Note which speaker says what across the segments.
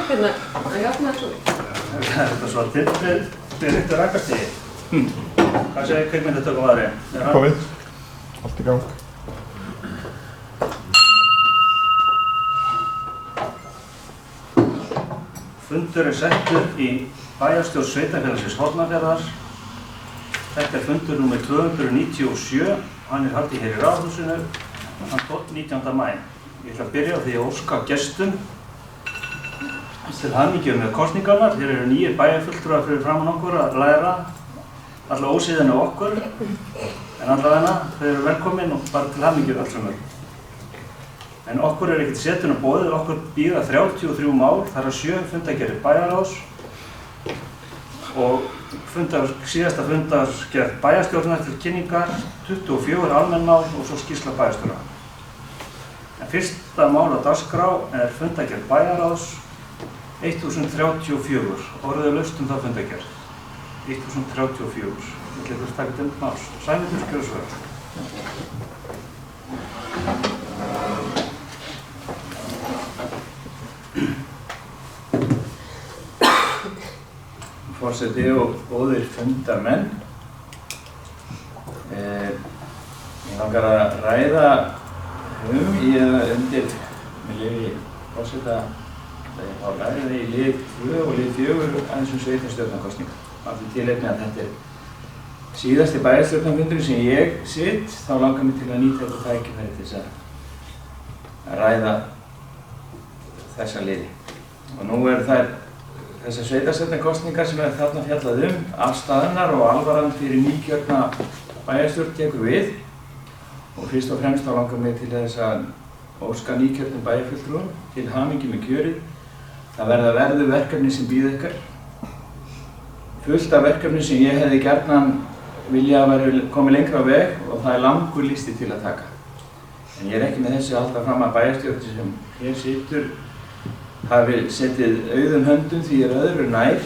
Speaker 1: hérna að jafna þessu.
Speaker 2: Þetta svo til réttu rakastigi. Hvað segir kvikmyndatökumaðurinn?
Speaker 3: Komið. Allt í gang.
Speaker 2: Fundur settur í bæjarstjórn Sveitarfélagsins Hornafjarðar. Þetta fundur númer 297. Hann haldinn hér í Ráðhúsinu þann 19. maí. Ég ætla að byrja á því að óska gestum til hamingju með kosningarnar. Hér eru 9 bæjarfulltrúar fyrir framan okkur að læra alla ósíðan á okkur. En allavega þau eru velkomin og bara til hamingju alls saman. En okkur ekkert setuna boðið, okkur bíða 33 mál, þar að 7 fundargerðir bæjarráðs og síðasta fundargerð bæjarstjórnar til kynningar, 24 almenn mál og svo skýrsla bæjarstjóra. En fyrsta mál á dagskrá fundargerð bæjarráðs 1034, orðuðlaust þá fundargerð. 1034, ég ætla að taka þetta máls. Sæmundur, gjörðu svo vel.
Speaker 4: Forseti og góðir fundarmenn. Ég langar að ræða undir með leyfi forseta að ræða í lið 2 og lið 4 aðeins sveitarstjórnarkosningar. Af því tilefni að þetta síðasti bæjarstjórnarfundurinn sem ég sitt, þá langar mig til að nýta þetta tækifæri til þess að ræða þessa liði. Og nú þær þessar sveitarstjórnarkosningar sem þarna fjallað afstaðnar og alvaran fyrir nýkjörna bæjarstjórn tekur við. Og fyrst og fremst þá langar mig til þess að óska nýkjörnum bæjarfulltrúum til hamingju með kjörið. Það verður verkefni sem bíða ykkar. Fullt af verkefni sem ég hefði gjarnan vilja að væri komið lengra á veg og það langur listi til að taka. En ég ekki með þessi alltaf fram að bæjarstjórn sem hér situr hafi setið auðum höndum því öðru nær.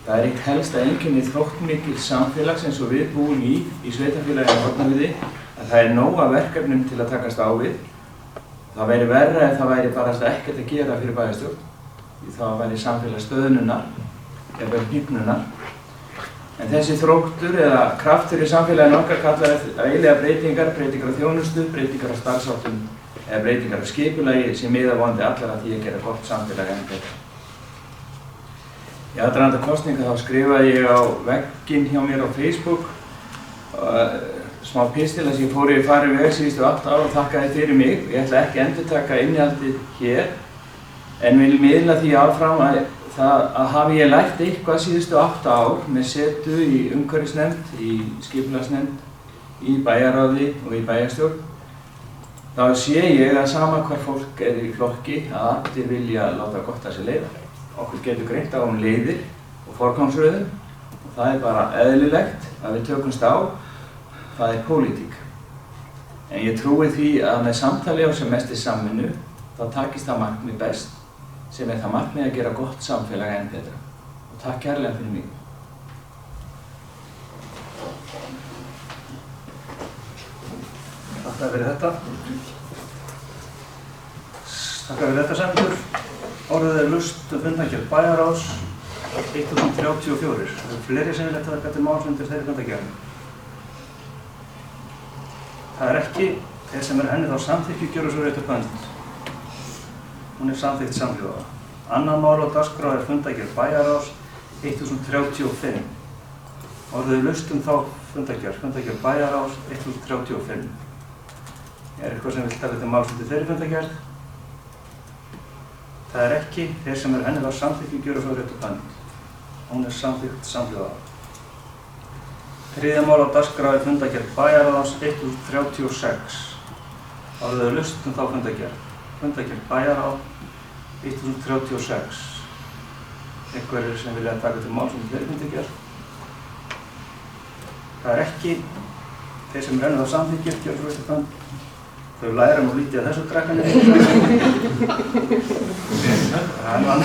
Speaker 4: Það eitt helsta einkenni þróttmikils samfélags eins og við búum í sveitarfélaginu Hornafirði að það nóg af verkefnum til að takast á við. Það væri verra ef það væri bara ekkert að gera fyrir bæjarstjórn. Því það væri samfélagsstöðnunar eða hnífnunar. En þessi þróttur eða kraftur í samfélaginu okkar kallar eiginlega breytingar á þjónustu, breytingar á starfsháttum eða breytingar á skipulagi sem miða vonandi allar að því að gera gott samfélag enn betra. Í aðdraganda kosninga þá skrifaði ég á vegginn hjá mér á Facebook smá pistil sem ég fór í farið veg síðustu 8 ár og þakkaði fyrir mig. Ég ætla ekki að endurtaka innihaldið hér en vil miðla því áfram að hafi ég lært eitthvað síðustu 8 ár með setu í umhverfisnefnd, í skipulagsnefnd, í bæjarráði og í bæjarstjórn. Þá sé ég að sama hvar fólk í flokki að allir vilja láta gott að sér leiða. Okkur getur greint á leiðir og forgangsröðun og það bara eðlilegt að við tökumst á. Það pólitík. En ég trúi því að með samtali á sem mestri samvinnu þá takist það markmið best sem það markmið að gera gott samfélag enn betra. Og takk kærlega fyrir mig.
Speaker 2: Takk fyrir þetta. Takk fyrir þetta, Sæmundur. Orðuðlaust fundargerð bæjarráðs 1034. Það fleiri sem vilja taka til máls undir þeirri fundargerð. Það ekki þeir sem henni þá samþykju gjöra svo réttu bönd. Hún samþykkt samhljóða. Annað mál á dagskrá fundargerð bæjarráðs 1035. Orðuðlaust þá fundargerð bæjarráðs 1035. Eitthvað sem vil taka til máls undir þeirri fundargerð? Það ekki þeir sem henni þá samþykju gjöra svo réttu bönd. Hún samþykkt samhljóða. Þriðja mál á dagskrá fundargerð bæjarráðs 1036. Orðuðlaust þá fundargerð. Fundargerð bæjarráð 1036. Einhverjir sem vilja taka til máls um þeirri fundargerð? Það ekki þeir sem henni þá samþykju gjöra svo réttu bönd. Þau læra nú lítið að þessu krakkarnir. Það annað.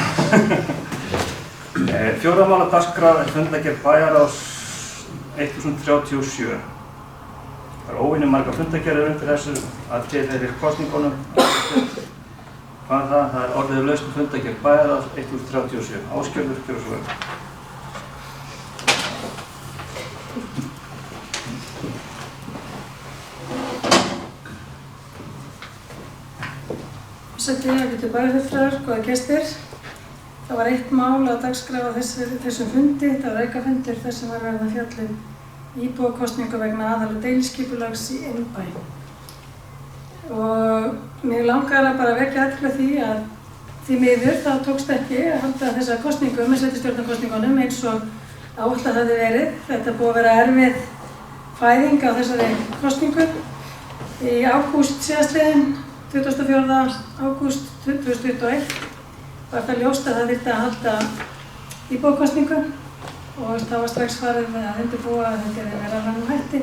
Speaker 2: Fjórða mál á dagskrá fundargerð bæjarráðs 1037. Það óvenju margar fundargerðir undir þessu að tilheyrir kosningunum. Hvað það? Það er orðið laust fundargerð bæjarráðs 1037. Ásgerður, gjörðu svo vel.
Speaker 1: Forseti, ágætu bæjarfulltrúar, góðir gestir. Það var eitt mál á dagskrá á þessum fundi. Það var aukafundur þar sem var verið að fjalla um íbúakosningu vegna aðal- og deiliskipulags í Innbæ. Og mig langar að bara vekja athygli á því að því miður þá tókst ekki að halda þessa kosningu með sveitarstjórnarkosningunum eins og áætlað hafði verið. Þetta búið að vera erfið fæðing á þessari kosningu. Í ágúst síðastliðinn, 24. ágúst 2021, var það ljóst að það þyrfti að halda íbúakosningu og það var strax farið að undirbúa að þetta er með rafrænum hætti.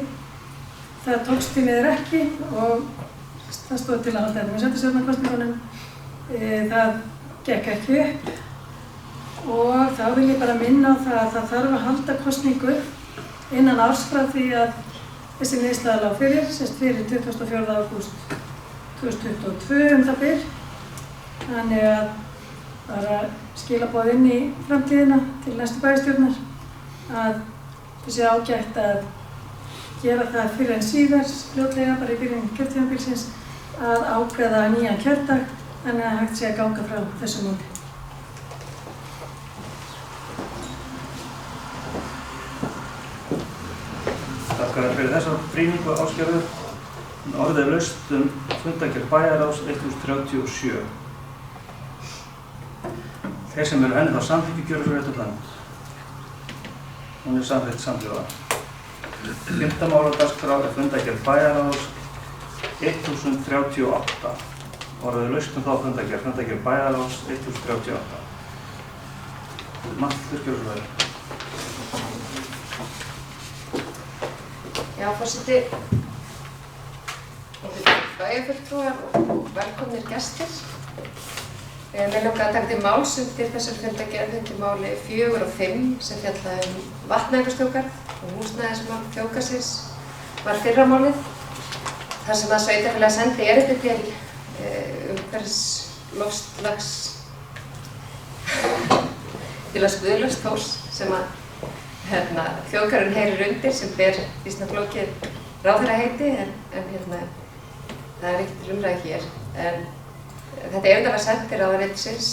Speaker 1: Það tókst því miður ekki og það stóð til að halda þetta með sveitarstjórnarkosningunum. Það gekk ekki upp og þá vil ég bara minna á það að það þarf að halda kosningu innan árs frá því að þessi niðurstaða lá fyrir, fyrir 24. ágúst 2022 það bil. Þannig að bara skilaboð inn í framtíðina til næstu bæjarstjórnar að það sé ágætt að gera það fyrr en síðar, fljótlega bara í byrjun kjörtímabilsins, að ákveða nýjan kjördag þannig að hægt sé að ganga frá þessu móti.
Speaker 2: Takk fyrir þessa brýningu, Ásgerður. Orðið laust fundargerð bæjarráðs 1037. Þeir sem eru enn þá samþykki gjörðu svo rétt og land. Hún er samþykkt samhljóða. 5. mál á dagskrá er fundargerð bæjarráðs 1038. Orðið laust þá fundargerð bæjarráðs 1038. Matthías, gjörðu svo vel.
Speaker 5: Já, forseti, bæjarfulltrúar og velkomnir gestir. Mér langar að taka til máls undir þessar fundargerð undir máli 4 og 5 sem fjallaði vatnajökulsþjóðgarð og húsnæðismál þjóðgarðsins var fyrra málið. Þar sem að sveitarfélag sendi erindi til umhverfis-loftslags til að Guðlaugs Þórs sem að þjóðgarðurinn heyrir undir sem ber býsna flókið ráðherraheiti en það er ekkert til umræðu hér. Þetta erindi var sent til ráðuneytisins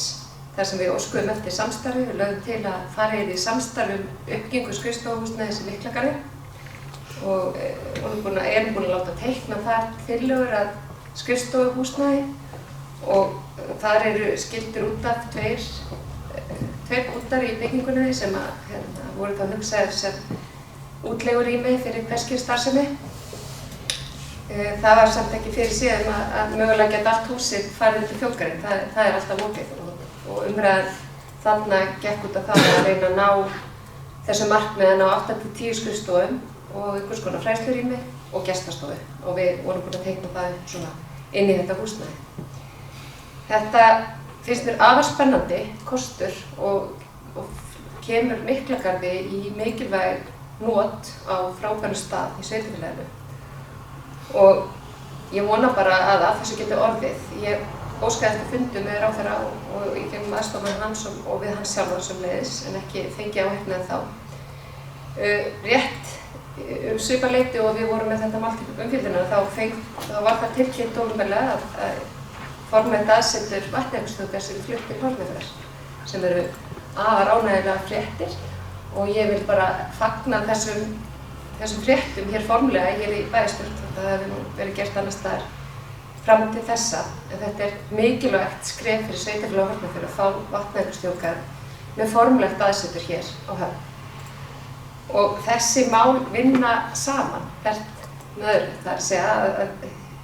Speaker 5: þar sem við óskuðum eftir samstarfi. Við lögðum til að fara í samstarf uppbyggingu skrifstofuhúsnæðis í Miklagarði og erum búin að láta teikna þar tillögur að skrifstofuhúsnæði og þar eru skildir út af tveir bútar í byggingunni sem voru þá hugsaðir sem útleigurými fyrir hvers kyns starfsemi. Það var samt ekki fyrir síðan að mögulega geta allt húsið farið til þjóðgarðinn. Það er alltaf opið og umræðan þarna gekk út af það að reyna að ná þessu markmiði að ná 8-10 skrifstofum og einhvers konar fræðslurými og gestastofu og við vorum búin að teikna það svona inn í þetta húsnæði. Þetta finnst mér afar spennandi kostur og kemur Miklagarði í mikilvæg not á frábærum stað í sveitarfélaginu. Og ég vona bara að þessu geti orðið. Ég óskaði eftir fundum með ráðherra og í gegnum aðstofmann hans og við hans sjálfan sömuleiðis en ekki fengi áheyrn þá. Rétt svipað leyti og við vorum með þetta mál til umfjöllunar þá var það tilkynnt opinberlega að formlegt aðsetur vatnajökulsþjóðgarðs eru flutt til Hornafjarðar sem eru afar ánægjulegar fréttir og ég vil bara fagna þessum fréttum hér formlega hér í bæjarstjórn. Það hefur verið gert annars staðar fram til þessa en þetta er mikilvægt skref fyrir sveitarfélag Hornafjarðar að fá vatnajökulsþjóðgarð með formlegt aðsetur hér á Höfn. Og þessi mál vinna saman hvert með öðru. Það er að segja að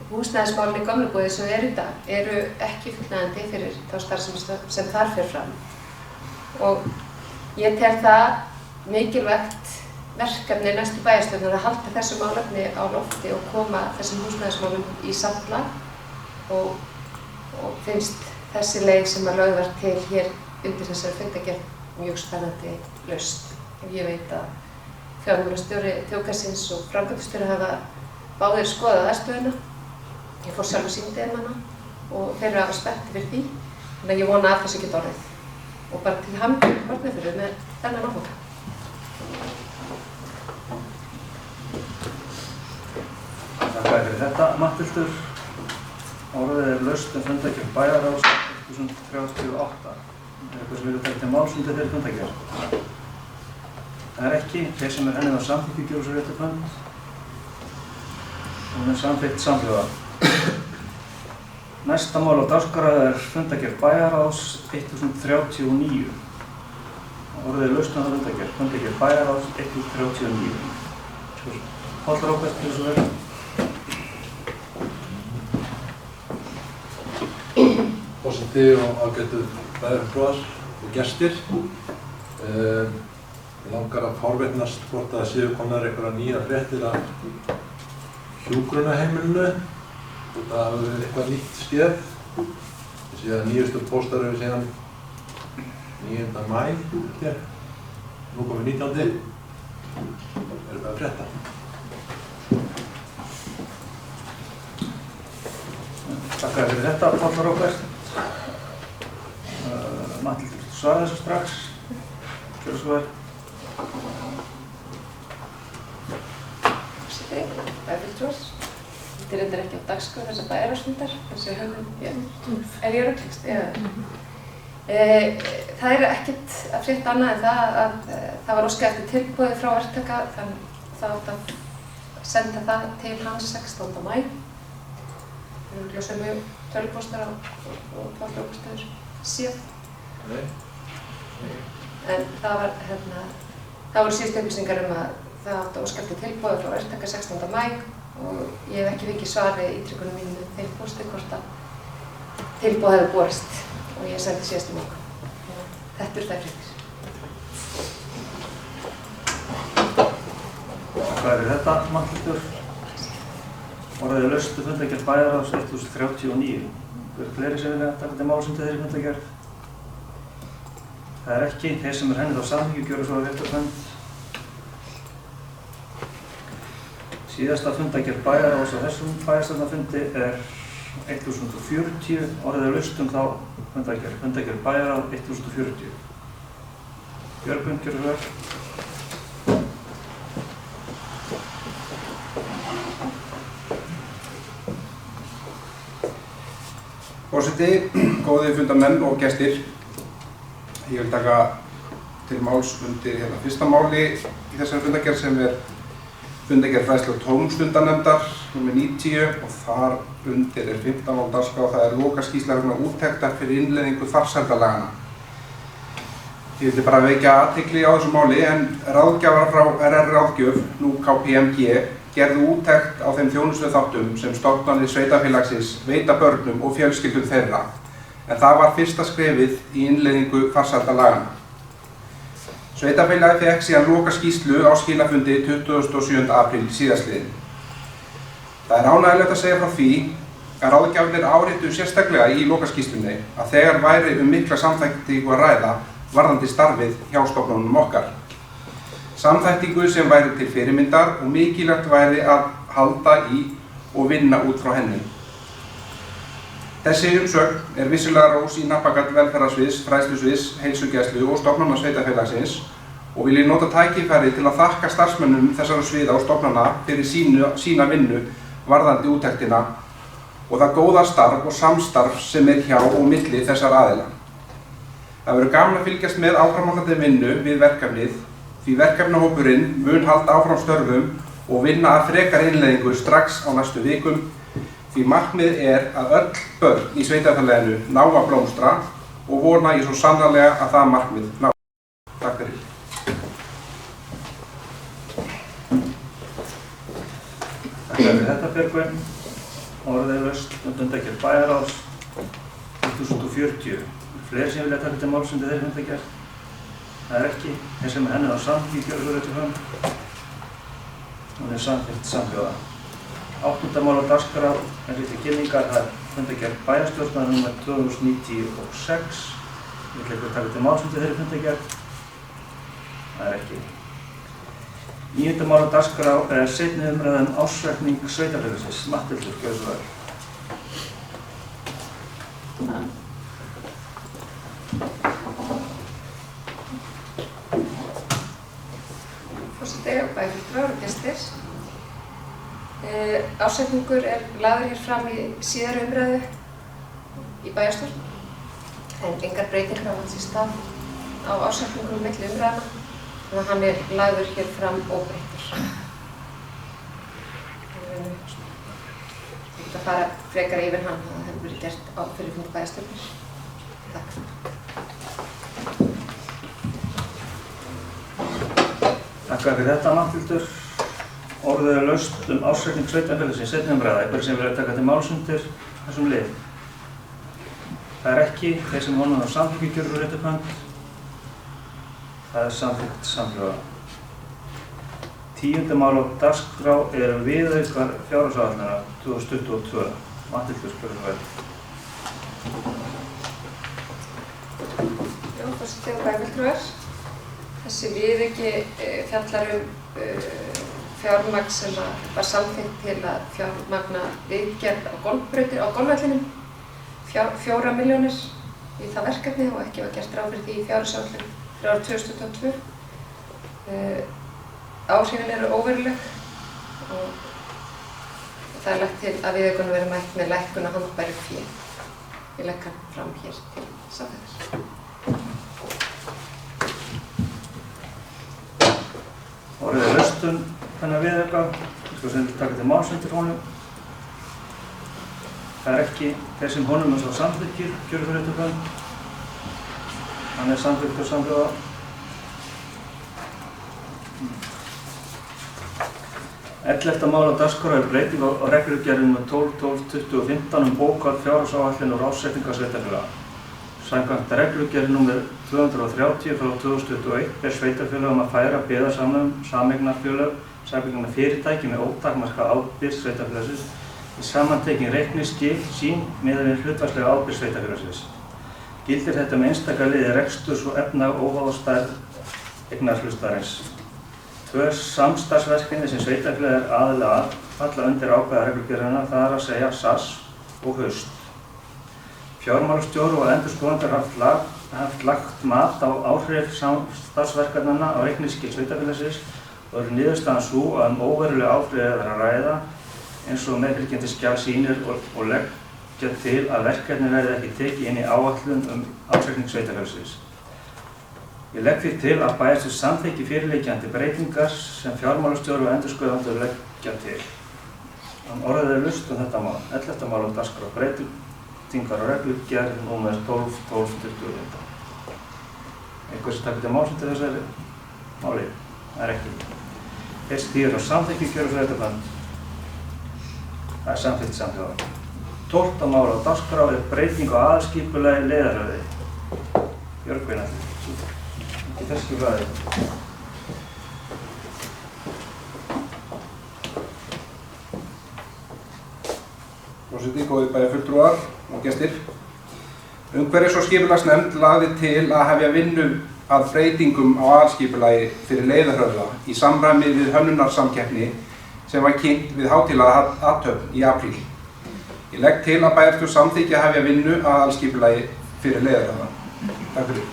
Speaker 5: húsnæðismálin í Gömlubúðir sem eru í dag eru ekki fullnægjandi fyrir þá starfsemi sem þar fer fram. Og ég tel það mikilvægt verkefni næstu bæjarstjórnar að halda þessu málefni á lofti og koma þessum húsnæðismálum í samlag og finnst þessi leið sem að lögð var til hér undir þessari fundargerð mjög spennandi lausn. Og ég veit að fjármálastjóri þjóðgarðsins og framkvæmdastjóri hafa báðir skoðað aðstöðuna. Ég fór sjálf og sýndi þeim hana og þeir eru aðeins spenntir fyrir því. Þannig að ég vona að þessu geti orðið. Og bara til hamingju Hornafjörður með þennan áfanga.
Speaker 2: Þakka fyrir þetta, Matthildur. Orðið laust fundargerð bæjarráðs 1038. Eitthvað sem vilja taka til máls undir þeirri fundargerð? Það ekki. Þeir sem henni þá samþykki gjöra svo réttu fund. Hún samþykkt samhljóða. Næsta mál á dagskrá fundargerð bæjarráðs 1039. Orðið laust fundargerð bæjarráðs 1039. Páll Róbert, til þessu verið.
Speaker 6: Forseti og ágætu bæjarfulltrúar og gestir. Mig langar að forvitnast hvort að það séu komnar einhverjar nýjar fréttir af hjúkrunarheimilinu. Það hafi verið eitthvað nýtt skeð. Ég sé að nýjustu póstar eru síðan 9. maí hér. Nú komið 19. Er eitthvað að frétta?
Speaker 2: Takk fyrir þetta, Páll Róbert. Matthildur, svara þessu strax. Gjörðu svo vel.
Speaker 5: Forseti, bæjarfulltrúar. Þetta er reyndar ekki á dagskrá þessa bæjarráðsfundar, þessi höfum, er ég röglegst? Það er ekkert að frétta annað en það að það var óskað eftir tilboði frá verktaka, þannig það átt að senda það til hans 16. maí. Við erum glösað mjög tölvupóstar og páslókustöður síðan.
Speaker 6: Nei.
Speaker 5: En það voru síðustu upplýsingar að það átt að óska eftir tilboði frá verktaka 16. maí og ég hef ekki fengið svarið ítrykkunum mínu með þeim pósti hvort að tilboð hefur borist og ég sendi síðast morgun. Þetta eru þær fréttir.
Speaker 2: Takk fyrir þetta, Matthildur. Orðið laust fundargerð bæjarráðs 1039. Eru fleiri sem vilja taka til máls undir þeirri fundargerð? Það ekki. Þeir sem henni þá samþykki gjöra svo réttu fund. Síðasta fundargerð bæjarráðs á þessum bæjarstjórnarfundi er 1040. Orðið laust þá fundargerð bæjarráð 1040. Björgvin, gjörðu svo vel.
Speaker 7: Forseti, góðir fundarmenn og gestir. Ég vil taka til máls undir fyrsta máli í þessari fundargerð sem er fundargerð fræðslu- og tómstundanefndar nr. 90 og þar undir er 15 mál dagskrá og það er lokaskýrsla vegna úttektar fyrir innleiðingu farsældarlaganna. Ég vildi bara vekja athygli á þessu máli en ráðgjafar frá RR Ráðgjöf, nú KPMG, gerðu úttekt á þeim þjónustuþáttum sem stofnanir sveitarfélagsins veita börnum og fjölskyldum þeirra, en það var fyrsta skrefið í innleiðingu farsældarlaganna. Sveitarfélagið fékk síðan lokaskýrslu á skilafundi 27. apríl síðastliðinn. Það er ánægjulegt að segja frá því að ráðgjafarnir áréttu sérstaklega í lokaskýrslunni að þegar væri mikla samþættingu að ræða varðandi starfið hjá stofnunum okkar. Samþættingu sem væri til fyrirmyndar og mikilvægt væri að halda í og vinna út frá henni. Þessi umsögn er vissulega rós í nappagall velferðarsviðs, fræðslusviðs, heilsugæslu og stofnana sveitarfélagsins og vil ég nota tækifæri til að þakka starfsmönnum þessara sviða og stofnana fyrir sína vinnu varðandi úttektina og það góða starf og samstarf sem er hjá og milli þessar aðila. Það verður gaman að fylgjast með áframhaldandi vinnu við verkefnið því verkefnahópurinn mun halda áfram störfum og vinna að frekar innleiðingu strax á næstu vikum því markmiðið er að öll börn í sveitarfélaginu ná að blómstra og vona ég svo sannarlega að það markmið ná. Takk fyrir.
Speaker 2: Takk fyrir þetta, Björgvin. Orðið laust fundargerð bæjarráðs 1040. Fleiri sem vilja taka til máls undir þeirri fundargerð? Það er ekki. Þeir sem henni á samþykki gjöra svo réttu fund. Hún er samþykkt samhljóða. 8. mál á dagskrá er til kynningar, það er fundargerð bæjarstjórnar nr. 2096. Ég vil eitthvað taka til máls undir þeirri fundargerð? Það er ekki. 9. mál á dagskrá er seinni umræða ársreikning sveitarfélagsins. Matthildur, gjörðu svo vel.
Speaker 5: Forseti og bæjarfulltrúar og gestir. Ásetningur lagður hér fram í síðari umræðu í bæjarstjórn, en engar breytingar hafa átt sér stað á ásetningum milli umræðna, þannig að hann lagður hér fram óbreyttur. Ég ætla að fara frekar yfir hann, það hefur verið gert á fyrirfundi bæjarstjórnar. Takk.
Speaker 2: Takk fyrir þetta, Matthildur. Orðið laust ársreikning sveitarfélagsins í seinni umræðu. Einhverjir sem vilja taka til máls undir þessum lið? Það ekki. Þeir sem honum á samþykki gjörðu réttu hönd. Það samþykkt samhljóða. 10. mál á dagskrá viðaukar fjárhagsáætlunar 2022. Matthildur, spurðu vel.
Speaker 5: Forseti og bæjarfulltrúar. Þessi viðauki fjallar fjármagn sem var samþykkt til að fjármagna viðgerð á golfvellinum, 4 milljónir í það verkefni og ekki var gert ráð fyrir því í fjárhagsáætlun fyrir árið 2022. Áhrifin eru óveruleg og það er lagt til að viðaukunum verði mætt með lækkun á handbæru fé. Ég legg hann fram hér til samþykktar.
Speaker 2: Orðið laust þennan viðauka. Eitthvað sem vil taka til máls undir honum. Það ekki. Þeir sem honum svo samþykkir gjörðu réttu hönd. Hann samþykkur samhljóða. Ellefta mál á dagskrá breyting á reglugerð nr. 12/12/2015 bókhald fjárhagsáætlun og ársreikninga sveitarfélaga. Samkvæmt reglugerð nr. 230/2021 ber sveitarfélögum að færa sameignarfélög, fyrirtæki með ótakmarkaða ábyrgð sveitarfélagsins í samantekin reikningsskil sín miðað við hlutfallslega ábyrgð sveitarfélagsins. Gildir þetta einstaka liði reksturs og efnahag óháð stærð eignarhlutarins. 2 samstarfsverkefni sem sveitarfélagið aðili að falla undir ákvæði reglugerðarinnar, það er að segja SAS og Haust. Fjármálastjóri og endurskoðendur haft lagt mat á áhrif samstarfsverkefnanna á reikningsskil sveitarfélagsins og niðurstaðan sú að óveruleg áhrif er að ræða eins og meðfylgjandi skjal sýnir og leggja til að verkefni verði ekki tekið inn í áætlun ársreikning sveitarfélagsins. Ég legg því til að bæjarstjórn samþykki fyrirliggjandi breytingar sem fjármálastjóri og endurskoðendur leggja til. Orðið laust þetta mál. 11. mál á dagskrá breytingar á reglugerð nr. 12/12/2015. Einhver sem taka til máls undir þessari máli? Það ekki. Þess þýðir á samþykki gjörðu réttu hönd. Það samþykkt samhljóða. 12. mál á dagskrá breyting á aðalskipulagi leiðarhöfði. Björgvin í þessu ræði.
Speaker 7: Forseti, góðir bæjarfulltrúar og gestir. Umhverfis- og skipulagsnefnd lagði til að hefja vinnu að breytingum á aðalskipulagi fyrir leiðarhöfða í samræmi við hönnunarsamkeppni sem var kynnt við hátíðlega athöfn í apríl. Ég legg til að bæjarstjórn samþykki að hefja vinnu að aðalskipulagi fyrir leiðarhöfða. Takk fyrir.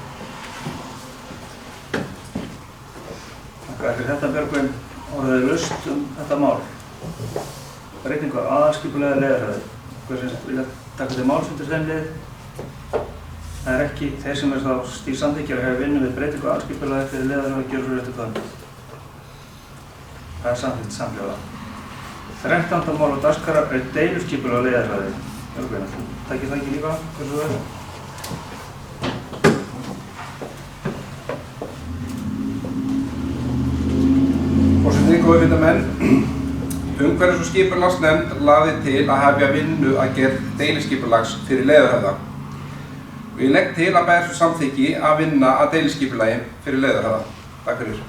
Speaker 2: Takk fyrir þetta, Björgvin. Orðið laust þetta mál. Breytingu á aðalskipulagi leiðarhöfði. Einhver sem vilja taka til máls undir þeim lið? Það ekki. Þeir sem þá samþykkir að hefja vinnu við breytingu á aðalskipulagi fyrir leiðarhöfði gjörðu réttu hönd. Það samþykkt samhljóða. 13. mál á dagskrá deiluskipulag leiðarhöfði. Björgvin, takið það ekki líka? Hversu það er?
Speaker 7: Forseti, góðir fundarmenn. Umhverfis- og skipulagsnefnd lagði til að hefja vinnu að gerð deiliskipulags fyrir leiðarhöfða. Og ég legg til að bæjarstjórn samþykki að vinna að deiliskipulagi fyrir leiðarhöfða. Takk fyrir.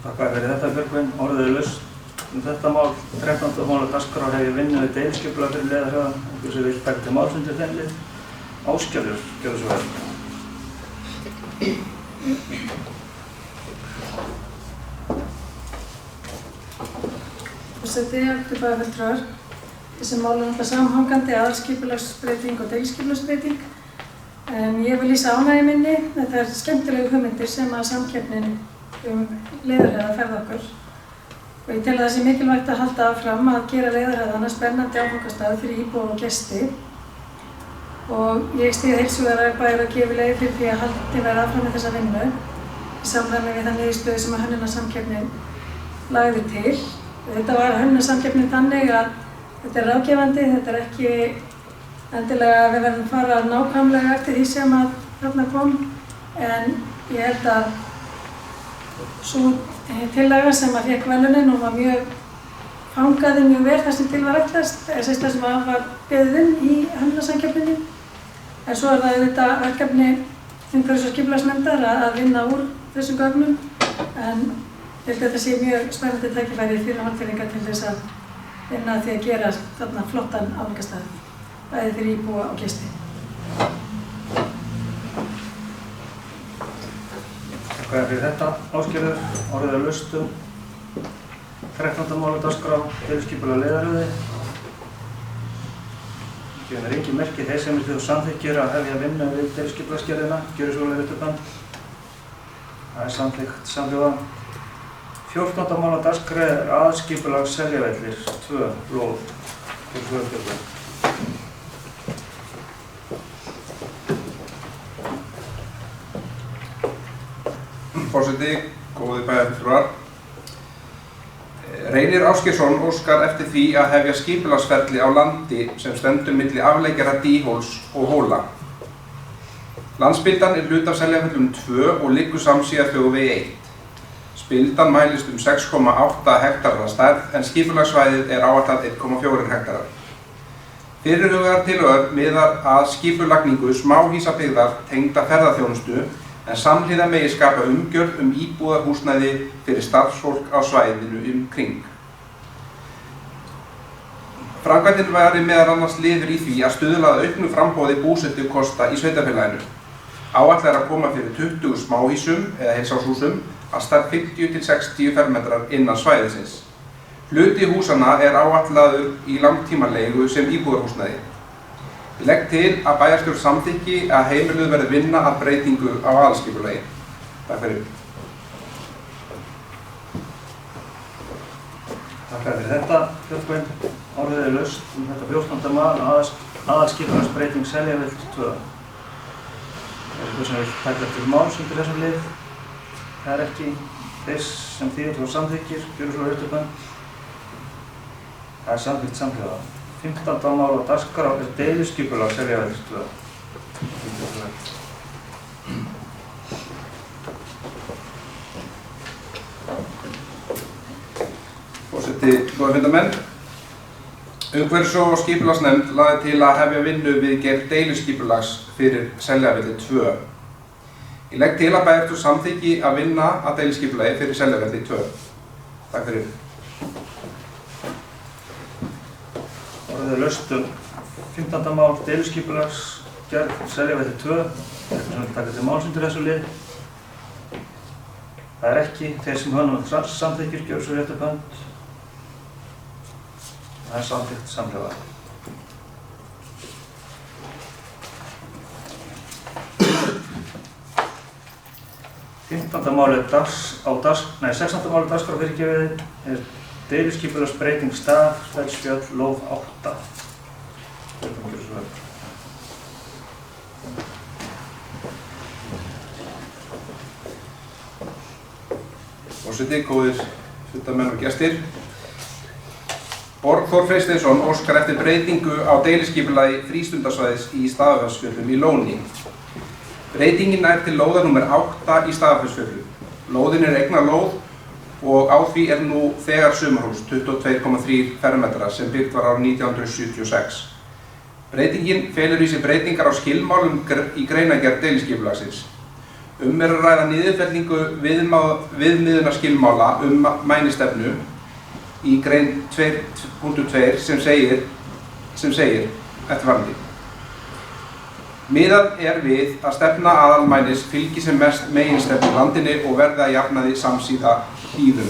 Speaker 2: Takk fyrir þetta, Björgvin. Orðið laust þetta mál. 13. mál á dagskrá hefja vinnu við deiliskipulag fyrir leiðarhöfða. Einhver sem vill taka til máls undir þeim lið? Áskjálfur, gjörðu svo vel.
Speaker 1: forseti, ágætu bæjarfulltrúar. Þessi mál er náttúrulega samhangandi, aðalskipulagsbreyting og deiliskipulagsbreyting. En ég vil lýsa ánægju minni, þetta er skemmtilegu hugmyndir sem að samkeppnin leiðarheiða ferð okkur. Og ég tel að það sé mikilvægt að halda áfram að gera leiðarheiðana spennandi áfangastað fyrir íbúa og gesti. Og ég styð heils hugar að bæjar að gefa leyfi fyrir því að haldið verði áfram með þessa vinnu í samræmi við þann niðurstöðu sem að hönnunarsamkeppnin lagði til. Þetta var hönnunarsamkeppnin þannig að þetta er ráðgefandi, þetta er ekki endilega að við verðum að fara nákvæmlega eftir því sem að þarna kom, en ég held að sú tillaga sem að fékk verðlaunin og var mjög fangaði mjög vel þar sem til var ætlast, það sem var beðið í hönnunarsamkeppninni. En svo er það auðvitað verkefni umhverfis- og skipulagsnefndar að vinna úr þessum gögnum, en ég held að þetta sé mjög spennandi tækifæri fyrir Hornfirðinga til þess að vinna að því að gera þarna flottan áfangastað, bæði fyrir íbúa og gesti.
Speaker 2: Hvað er fyrir þetta? Ásgerður, orðið að laustum, 13. mál á dagskrá, deiliskipulag leiðarheiði. Það er engin merki þeir sem þú samþykkir að hefja vinnu við deiliskipulagsgerðina, gjöru svo leiðir upp hann. Það er samþykkt samhljóða. 14. mál á dagskrá er aðalskipulag Seljavellir 2 lóð. Gjöru svo leiðir upp hann.
Speaker 7: Forseti, góði bæjarfulltrúar. Reynir Ásgeirsson óskar eftir því að hefja skipulagsferli á landi sem stendur milli afleggjara Dýhóls og Hóla. Landspildan er hluti af Seljavöllum 2 og liggur samsíða þjóðvegi 1. Spildan mælist 6,8 hektarar að stærð en skipulagssvæðið er áætlað 1,4 hektarar. Fyrirhugaðar tillögur miðar að skipulagningu smáhýsabyggðar tengda ferðaþjónustu en samhliða megi skapa umgjörð íbúðarhúsnæði fyrir starfsfólk á svæðinu kring. Framkvæmdin væri meðal annars liður í því að stuðla að auknu framboði búsetukosta í sveitarfélaginu. Áætlað er að koma fyrir 20 smáhýsum eða heilsárshúsum að stærð 50 til 60 fermetrar innan svæðisins. Hluti húsanna er áætlaður í langtímaleigu sem íbúðarhúsnæði. Ég legg til að bæjarstjórn samþykki að heimiluð verði vinna að breytingu á aðalskipulagi. Takk fyrir.
Speaker 2: Takk fyrir þetta, Björgvin. Orðið er laust þetta 14. mál aðalskipulagsbreyting Seljavellir 2. Það er eitthvað sem vil taka til máls undir þessum lið. Það er ekki þess sem þýðir og samþykkir, gjöru svo leiðir upp hann. Það er samþykkt samhljóða. 15. mál á dagskrá er deiliskipulag Seljavellir 2.
Speaker 7: Forseti, góðir fundarmenn. Umhverfis- og skipulagsnefnd lagði til að hefja vinnu við gerð deiliskipulags fyrir Seljavellir 2. Ég legg til að bæjarstjórn samþykki að vinna að deiliskipulagi fyrir Seljavellir 2. Takk fyrir.
Speaker 2: Orðið er laust 15. mál deiliskipulags gerð Seljavellir 2. Eitthvað sem vil taka til máls undir þessu lið. Það er ekki þeir sem hönnun samþykkir, gjöru svo leiðir upp hann. Það er samþykkt samhljóða. Mál er 16. mál dagskrá fyrirgefið er deiliskipulagsbreyting Stafsfellsfjöll lóð 8.
Speaker 7: Forseti, góðir fundarmenn og gestir. Borgþór Freysteinsson óskar eftir breytingu á deiliskipulagi frístundasvæðis í Stafsfellsfjöllum í Lóni. Breytingin nær til lóðar nr. 8 í Stafsfellsfjöllum. Lóðin er eignarlóð og á því er nú þegar sumarhús 22,3 fermetrar sem byggt var árið 1976. Breytingin felur í sig breytingar á skilmálum í greinargerð deiliskipulagsins. Er að ræða niðurfellingu viðmiðunarskilmála mænistefnu í grein 2.2 sem segir eftirfarandi. Miðað er við að stefna aðalmænis fylgi sem mest meginstefnu landinu og verði að jafnaði samsíða hlíðum.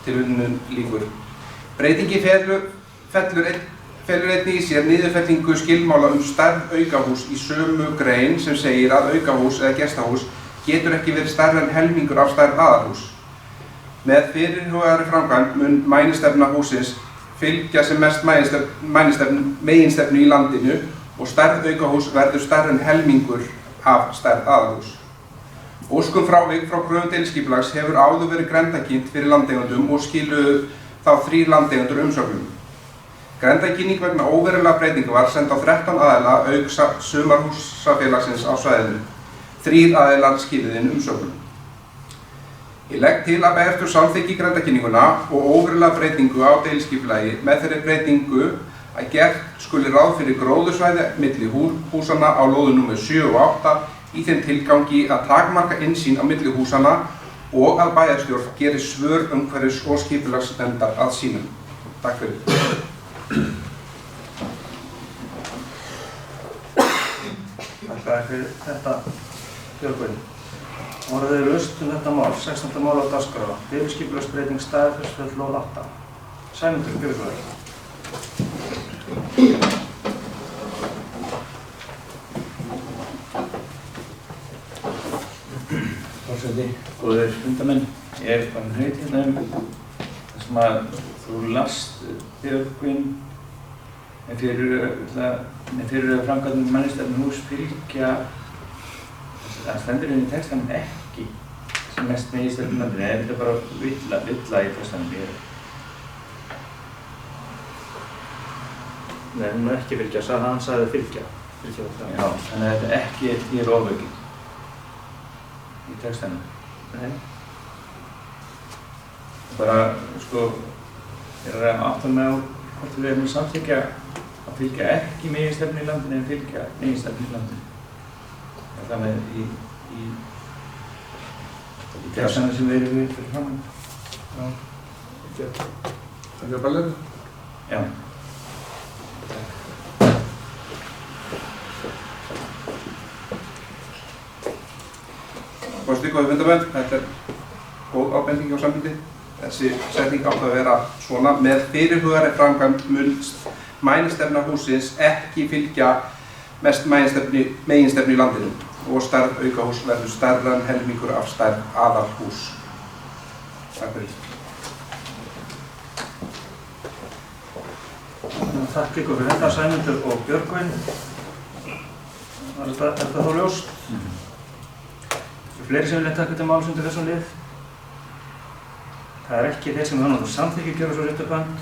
Speaker 7: Tilvitnun lýkur. Breytingin felur einnig í sér niðurfellingu skilmála stærð aukahús í sömu grein sem segir að aukahús eða gestahús getur ekki verið stærra en helmingur af stærð aðalhús. Með fyrirhugaðri framkvæmd mun mælinstefna hússins fylgja sem mest meginstefnu í landinu og stærð aukahús verður stærra en helmingur af stærð aðalhús. Óskum frávik frá kröfum deiliskipulags hefur áður verið grenndarkynnt fyrir landeigendum og skiluðu þá 3 landeigendur umsögnum. Grenndarkynning vegna óverulega breytinga var send á 13 aðila auk sumarhúsafélagsins á svæðinu. 3 aðilar skiluðu inn umsögnum. Ég legg til að bæjarstjórn samþykki grenndarkynninguna og óverulega breytingu á deiliskipulagi með þeirri breytingu að gert skuli ráð fyrir gróðursvæði milli húsanna á lóðum númer 7 og 8 í þeim tilgangi að takmarka innsýn á milli húsanna og að bæjarstjórn geri svör umhverfis- og skipulagsnefndar að sínum. Takk fyrir.
Speaker 2: Takk fyrir þetta, Björgvin. Orðið laust þetta mál, 16. mál á dagskrá. Deiliskipulagsbreyting staðfest lóð 8. Sæmundur Björgvin.
Speaker 4: Forseti, góðir fundarmenn, ég bara hnaut hérna það sem að þú last, Björgvin, með fyrir framkvæmdum mannistefnu hús fylgja, það stendur inn í textanum ekki sem mest meginstefnu landinu, en þetta er bara villa í textanum.
Speaker 2: Nei, hún er ekki fylgja, hann sagði fylgja.
Speaker 4: Já, þannig að þetta ekki er ofaukið í textanum.
Speaker 2: Nei.
Speaker 4: Bara, sko, ég er að átta mig á hvort við erum að samþykkja að fylgja ekki meginstefnu í landinu en fylgja meginstefnu í landinu. Það er með í textanum sem við erum við fyrir framan. Já.
Speaker 6: Það er bara leiður?
Speaker 4: Já.
Speaker 7: Forseti, góðir fundarmenn, þetta er góð ábending á sambandi. Þessi setning átti að vera svona: með fyrirhugaðri framkvæmd mun mælinstefna hússins ekki fylgja mest meginstefnu í landinu og stærð aukahús verður stærra en helmingur af stærð aðalhús. Takk fyrir.
Speaker 2: Takk ykkur fyrir þetta, Sæmundur og Björgvin. Er þetta þó ljóst? Fleiri sem vilja taka til máls undir þessum lið. Það er ekki þeir sem höfum samþykki gjöra svo réttarband.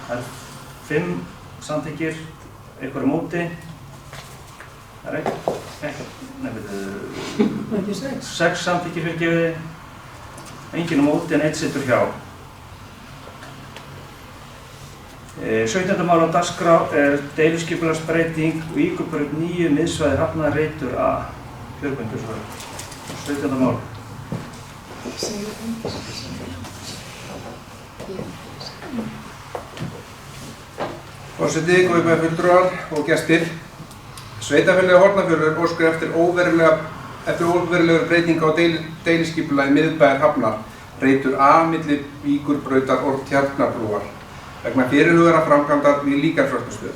Speaker 2: Það er 5 samþykkir, einhverju móti. Það er ekki 6 samþykkir fyrir gefiði. Enginn á móti en 1 situr hjá. 17. mál á dagskrá er deiliskipulagsbreyting Víkurbraut 9 miðsvæði Hafnar Reitur A. Björgvin, 17. mál.
Speaker 7: Forseti, góðir bæjarfulltrúar og gestir. Sveitarfélagið Hornafjörður óskar eftir óverulegur breyting á deiliskipulagi miðbæjar Hafnar Reitur A milli Víkurbrautar og Tjarnarbrúar vegna fyrirhugaðra framkvæmdar við Líkarflöttustöð.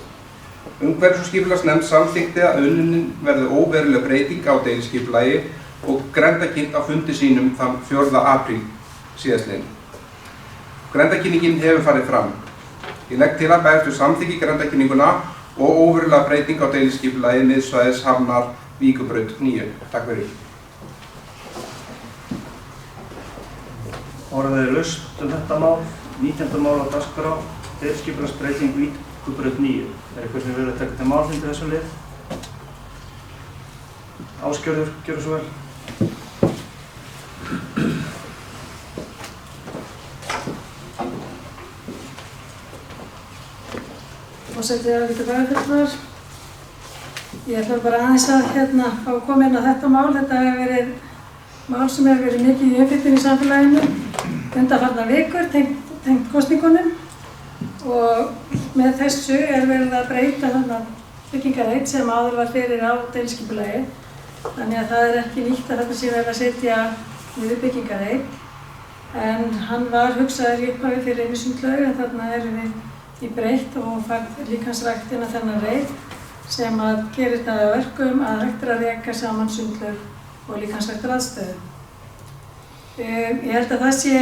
Speaker 7: Umhverfis- og skipulagsnefnd samþykkti að unnin verði óveruleg breyting á deiliskipulagi og grenndarkynnt á fundi sínum þann 4. apríl síðastliðinn. Grenndarkynningin hefur farið fram. Ég legg til að bæjarstjórn samþykki grenndarkynninguna og óverulega breyting á deiliskipulagi miðsvæðis Hafnar Víkurbraut 9. Takk fyrir.
Speaker 2: Orðið er laust þetta mál. 19. mál á dagskrá, deiliskipulagsbreyting Víkurbraut 9. Er eitthvað sem vilja taka til máls undir þessum lið? Ásgerður, gjörðu svo vel.
Speaker 1: Forseti, ágætu bæjarfulltrúar. Ég ætla bara aðeins að fá að koma inn á þetta mál. Þetta hefur verið mál sem hefur verið mikið í umfjöllun í samfélaginu undanfarnar vikur tengt kosningunum og með þessu er verið að breyta byggingarreit sem áður var fyrir á deiliskipulagi. Þannig að það er ekki nýtt að þetta sé verið að setja niður byggingarreit. en hann var hugsaður í upphafi fyrir einu sundlaug en þarna erum við í breytt og fært líkansræktina þennan reið sem að gerir það að verkum að hægt að reka saman sundlaug og líkansræktar aðstöðu. Ég held að það sé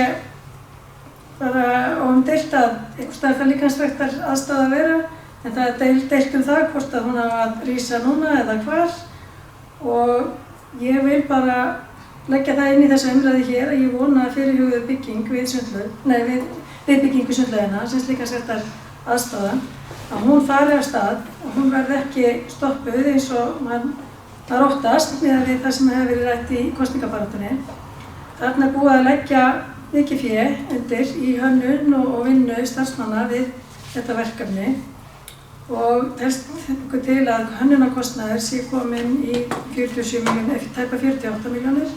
Speaker 1: bara óumdeilt að einhvers staðar þarf líkansræktar aðstöðu að vera en það er deilt það hvort að hún á að rísa núna eða hvar og ég vil bara leggja það inn í þessa umræðu hér að ég vona að fyrirhuguð bygging við byggingu sundlaugina sem líkansræktar aðstöða að hún fari af stað og hún verði ekki stoppuð eins og maður óttast með það sem hefur verið rætt í kosningabaráttunni. Þarna er búið að leggja mikið fé undir í hönnun og vinnu starfsmanna við þetta verkefni og telst okkur til að hönnunarkostnaður sé kominn í 47 milljónir, tæpa 48 milljónir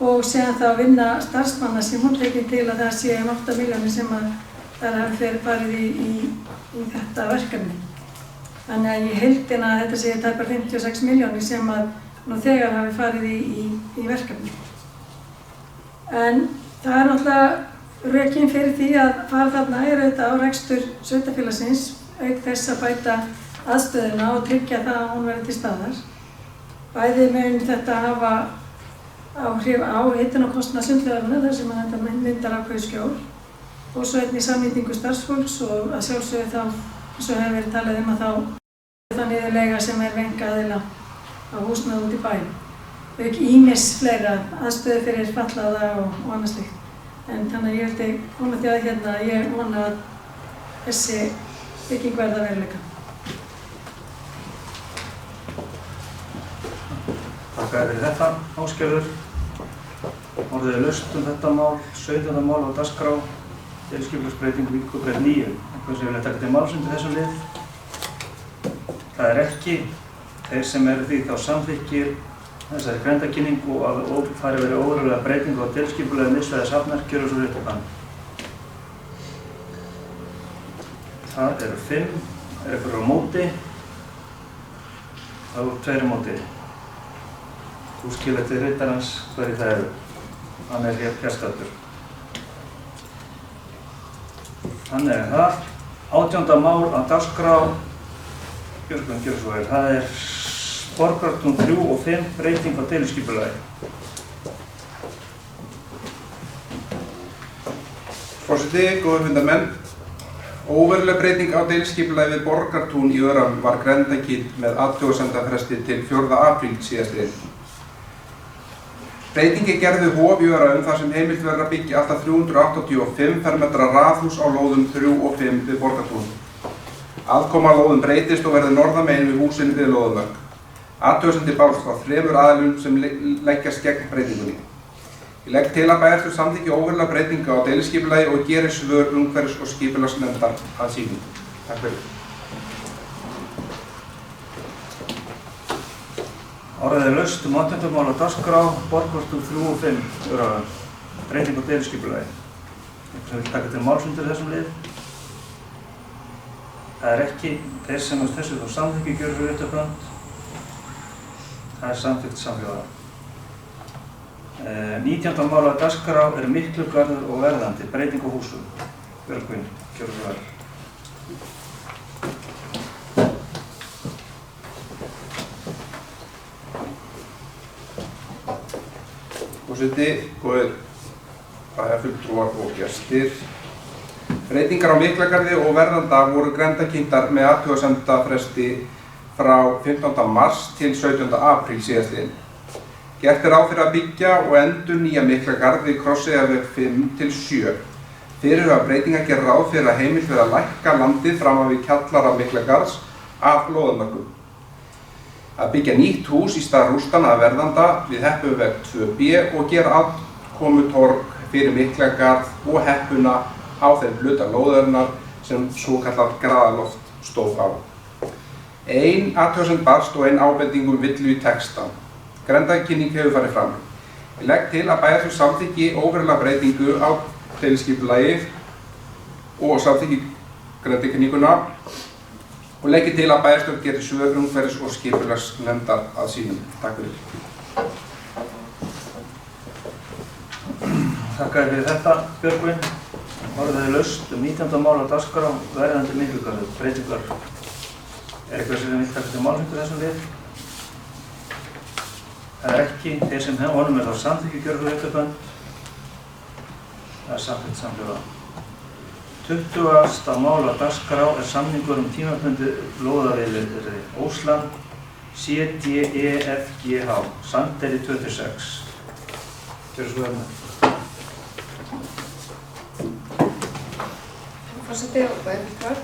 Speaker 1: og síðan þá vinna starfsmanna sem hún tekið til að það sé 8 milljónir sem að þar hafi farið í þetta verkefni. Þannig að í heildina þetta sé tæpa 56 milljónir sem að nú þegar hafi farið í verkefni. En það er náttúrulega rökin fyrir því að fara þarna auðvitað á rekstur sveitarfélagsins auk þess að bæta aðstöðuna og tryggja það að hún verði til staðar. Bæði mun þetta hafa áhrif á hitunarkostnað sundlaugarinnar þar sem þetta myndar ákveðið skjól og svo einnig samnýtingu starfsfólks og að sjálfsögðu þá, eins og hefur verið talað að þá það niðurleiga sem einkaaðila á húsnæði út í bæ. Auk ýmis fleira aðstöðu fyrir fatlaða og annað slíkt. En þannig að ég held að koma því að hérna að ég vona að þessi bygging verði að veruleika.
Speaker 2: Takk fyrir þetta, Ásgerður. Orðið laust þetta mál, 17. mál á dagskrá, deiliskipulagsbreyting Víkurbraut 9. Einhver sem vilja taka til máls undir þessum lið? Það er ekki. Þeir sem eru því þá samþykkir þessari grenndarkynningu og fari verið óverulega breytingu á deiliskipulagi miðsvæðis Hafnar, gjöru svo rétt og kann. Það eru 5, einhverjur á móti, það eru 2 á móti. Þú skilur til rittarans hverju það eru. Hann er hér hérstaddur. Þannig er það. 18. mál á dagskrá, gjörðu svo vel, það er Borgartún 3 og 5, breyting á deiliskipulagi.
Speaker 7: Forseti, góðir fundarmenn. Óveruleg breyting á deiliskipulagi við Borgartún í Öræfum var grenndarkynnt með athugasemdafresti til 4. apríl síðastliðinn. Breyting er gerð við Hof í Öræfum þar sem heimilt verður að byggja alltaf 385 fermetra raðhús á lóðum 3 og 5 við Borgartún. Aðkoma að lóðum breytist og verður norðamegin við húsin við lóðumörk. Athugasemdir bárust frá 3 aðilum sem leggjast gegn breytingunni. Ég legg til að bæjarstjórn samþykki óverulega breytinga á deiliskipulagi og geri svör umhverfis- og skipulagsnefndar að sínum. Takk fyrir.
Speaker 2: Orðið er laust 18. mál á dagskrá, Borgartún 3 og 5, Öræfum, breyting á deiliskipulagi. Einhver sem vil taka til máls undir þessum lið? Það er ekki. Þeir sem þessu þá samþykki gjöru svo rétt og kann. Það er samþykkt samhljóða. 19. mál á dagskrá er Miklugarður og Verðandi, breyting á húsum. Björgvin, gjörðu svo vel.
Speaker 7: Forseti, góðir bæjarfulltrúar og gestir. Breytingar á Miklagarði og Verðanda voru grenndarkynntar með athugasemdafresti frá 15. mars til 17. apríl síðastliðinn. Gert er ráð fyrir að byggja og endurnýja Miklagarð við Krosseyjarveg 5 til 7. Fyrirhugaðar breytingar gera ráð fyrir að heimilt verði að lækka landið framan við kjallara Miklagarðs af lóðamörkum. Að byggja nýtt hús í stað rústanna að Verðanda við Heppuveg 2B og gera aðkomutorg fyrir Miklagarð og Heppuna á þeim hluta lóðarinnar sem svokallað graðaloft stóð á. Ein athugasemd barst og ein ábending villu í texta. Grenndarkynning hefur farið fram. Ég legg til að bæjarstjórn samþykki óverulega breytingu á deiliskipulagi og samþykki grenndarkynninguna og leggi til að bæjarstjórn geri svör umhverfis- og skipulagsnefndar að sínum. Takk fyrir.
Speaker 2: Þakka þér fyrir þetta, Björgvin. Orðið er laust 19. mál á dagskrá, verðandi Miklugarður. Breytingar. Er eitthvað sem vil taka til málfundur þessum lið? Það er ekki. Þeir sem honum þá samþykki gjörðu réttarbönd. Það er samþykkt samhljóða. 20. mál á dagskrá er samningur tímabundið lóðaveiðileyfi Ósland CDEFGH, Sandeyri 26. Gjörðu svo verðna.
Speaker 5: Forseti og bæðurfulltrúar.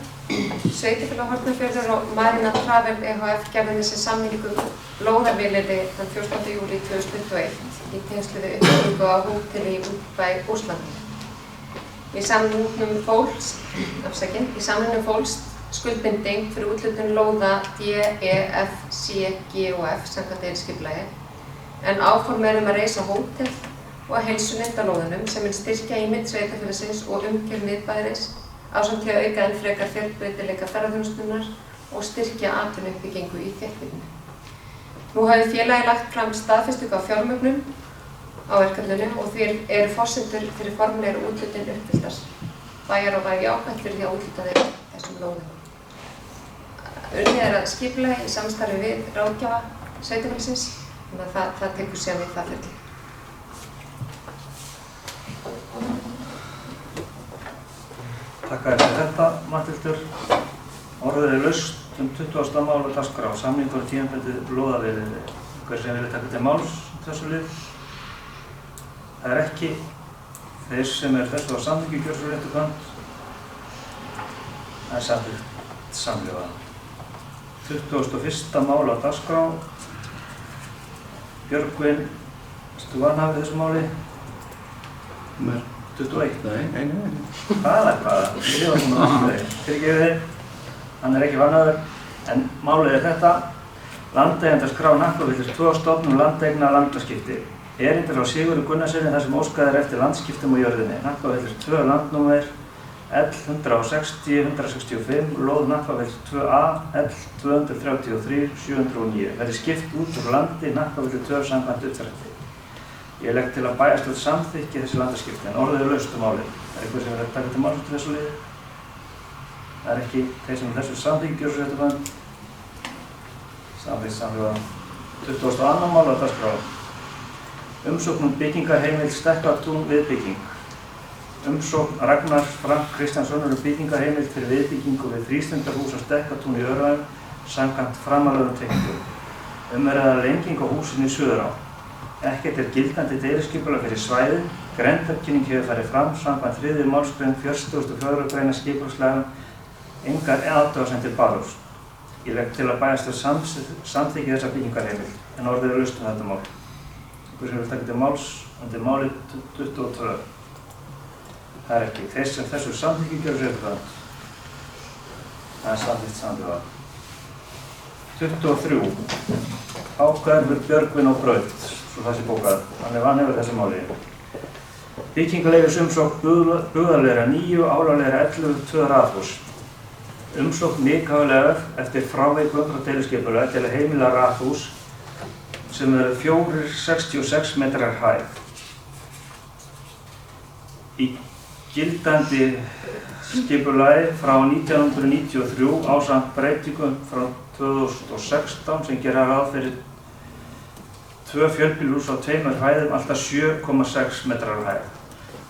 Speaker 5: Sveitarfélag Hornafjarðar og Marina Travel EHF gerði með sér samning lóðarvilyrði þann 14. júlí 2021 í tengslum við uppbyggingu á hóteli í útbæ Óslandi. Í samningnum fólst skuldbinding fyrir úthlutun lóða DEFCGOF samkvæmt deiliskipulagi, en áform er að reisa hótel og að heilsuneynd á lóðunum sem mun styrkja ímynd sveitarfélagsins og umgjörð miðbæjarins ásamt því að auka enn frekar fjölbreytileika ferðaþjónustunnar og styrkja atvinnuuppbyggingu í þéttbýlinu. Nú hafi félagið lagt fram staðfestingu á fjármögnun á verkefninu og því eru forsendur fyrir formulegri úthlutun uppfylltar. Bæjarráð var jákvætt fyrir því að úthluta þessum lóðum. Unnið er að skipulagi í samstarfi við ráðgjafa sveitarfélagsins, þannig að það tekur síðan við það ferli.
Speaker 2: Þakka þér fyrir þetta, Matthildur. Orðið er laust 20. mál á dagskrá, samningur tímabundið lóðaveiðileyfi. Hver sem vilja taka til máls þessu lið? Það er ekki. Þeir sem þessu á samningi gjörðu svo réttarbönd. Það er samþykkt samhljóða. 21. mál á dagskrá. Björgvin, ertu vanhafið þessu máli? 21? Nei. Hvaða? Ég var svona aftur. Fyrirgefið þið. Hann er ekki vanhafður. En málið er þetta. Landeigendaskrá Hnappavíkur 2 stofnun landeigna landaskipti. Erindi frá Sigurði Gunnarsssyni þar sem óskað er eftir landskiptum á jörðinni. Hnappavíkur 2 landnúmer L160 165, lóð Hnappavíkur 2A L233 709. Verði skipt út úr landi Hnappavíkur 2 samkvæmt uppdrætti. Ég legg til að bæjarstjórn samþykki þessi landaskipti, en orðið er laust máli. Er eitthvað sem taka til máls til þessu liði? Það er ekki. Þeir sem þessu samþykki gjörðu svo réttarbönd. Samþykkt samhljóða. 22. mál á dagskrá. Umsókn byggingarheimild Stekkatún viðbygging. Umsókn Ragnar Frank Kristjánsson byggingarheimild fyrir viðbyggingu við frístundarhús á Stekkatún í Öræfum samkvæmt framanlögðum teikningum. Er að lenging á húsinu í Suðurá. Ekkert er gildandi deiliskipulag fyrir svæðið. Grenndarkynning hefur farið fram samkvæmt 3. málsgrein 44. grein skipulagslaga. Engar athugasemdir bárust. Ég legg til að bæjarstjórn samþykki þessa byggingarheimild, en orðið er laust þetta mál. Einhver sem vil taka til máls undir máli 22. Það er ekki. Þeir sem þessu samþykki gjörðu svo réttarbönd. Það er samþykkt samhljóða. 23. Ákveður Björgvin á braut, svo það sé bókað. Hann er vanhæfur þessu máli. Byggingarleyfisumsókn Búðarleira 9, Álagleira 11, 2 raðhús. Umsókn Mikael eftir frávikum frá deiliskipulagi til að heimila raðhús sem eru 466 metrar hæð. Í gildandi skipulagi frá 1993 ásamt breytingum frá 2016 sem gera ráð fyrir 2 fjölbýlihús á 2 hæðum alltaf 7,6 metrar hæð.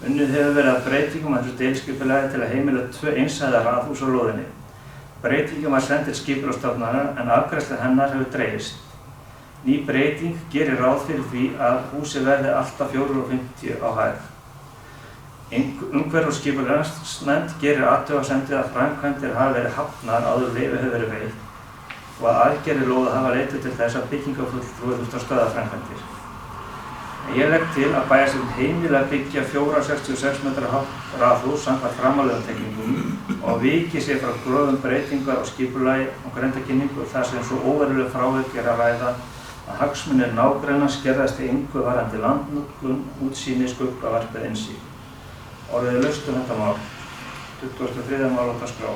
Speaker 2: Unnið hefur verið að breytingum að þessu deiliskipulagi til að heimila 2 einshæða raðhús á lóðinni. Breytingum var send til skipulagsstofnunar en afgreiðsla hennar hefur dregist. Ný breyting gerir ráð fyrir því að húsið verði alltaf 450 á hæð. Umhverfis- og skipulagsnefnd gerir athugasemdir að framkvæmdir hafa verið hafnar áður leyfi hefur verið veitt og að aðgerðir lóða hafa leitað til þess að byggingarfulltrúi þurfti að stöðva framkvæmdir. Ég legg til að bæjarstjórn heimili að byggja 466 metra hátt raðhús samkvæmt framanlögðum teikningum og viki sér frá kröfum breytingar á skipulagi og grenndarkynningu þar sem svo óveruleg frávik er að ræða að hagsmunir nágranna skerðast í engu varðandi landnotkun, útsýni, skuggavarpið einsýn. Orðið er laust þetta mál. 23. mál á dagskrá.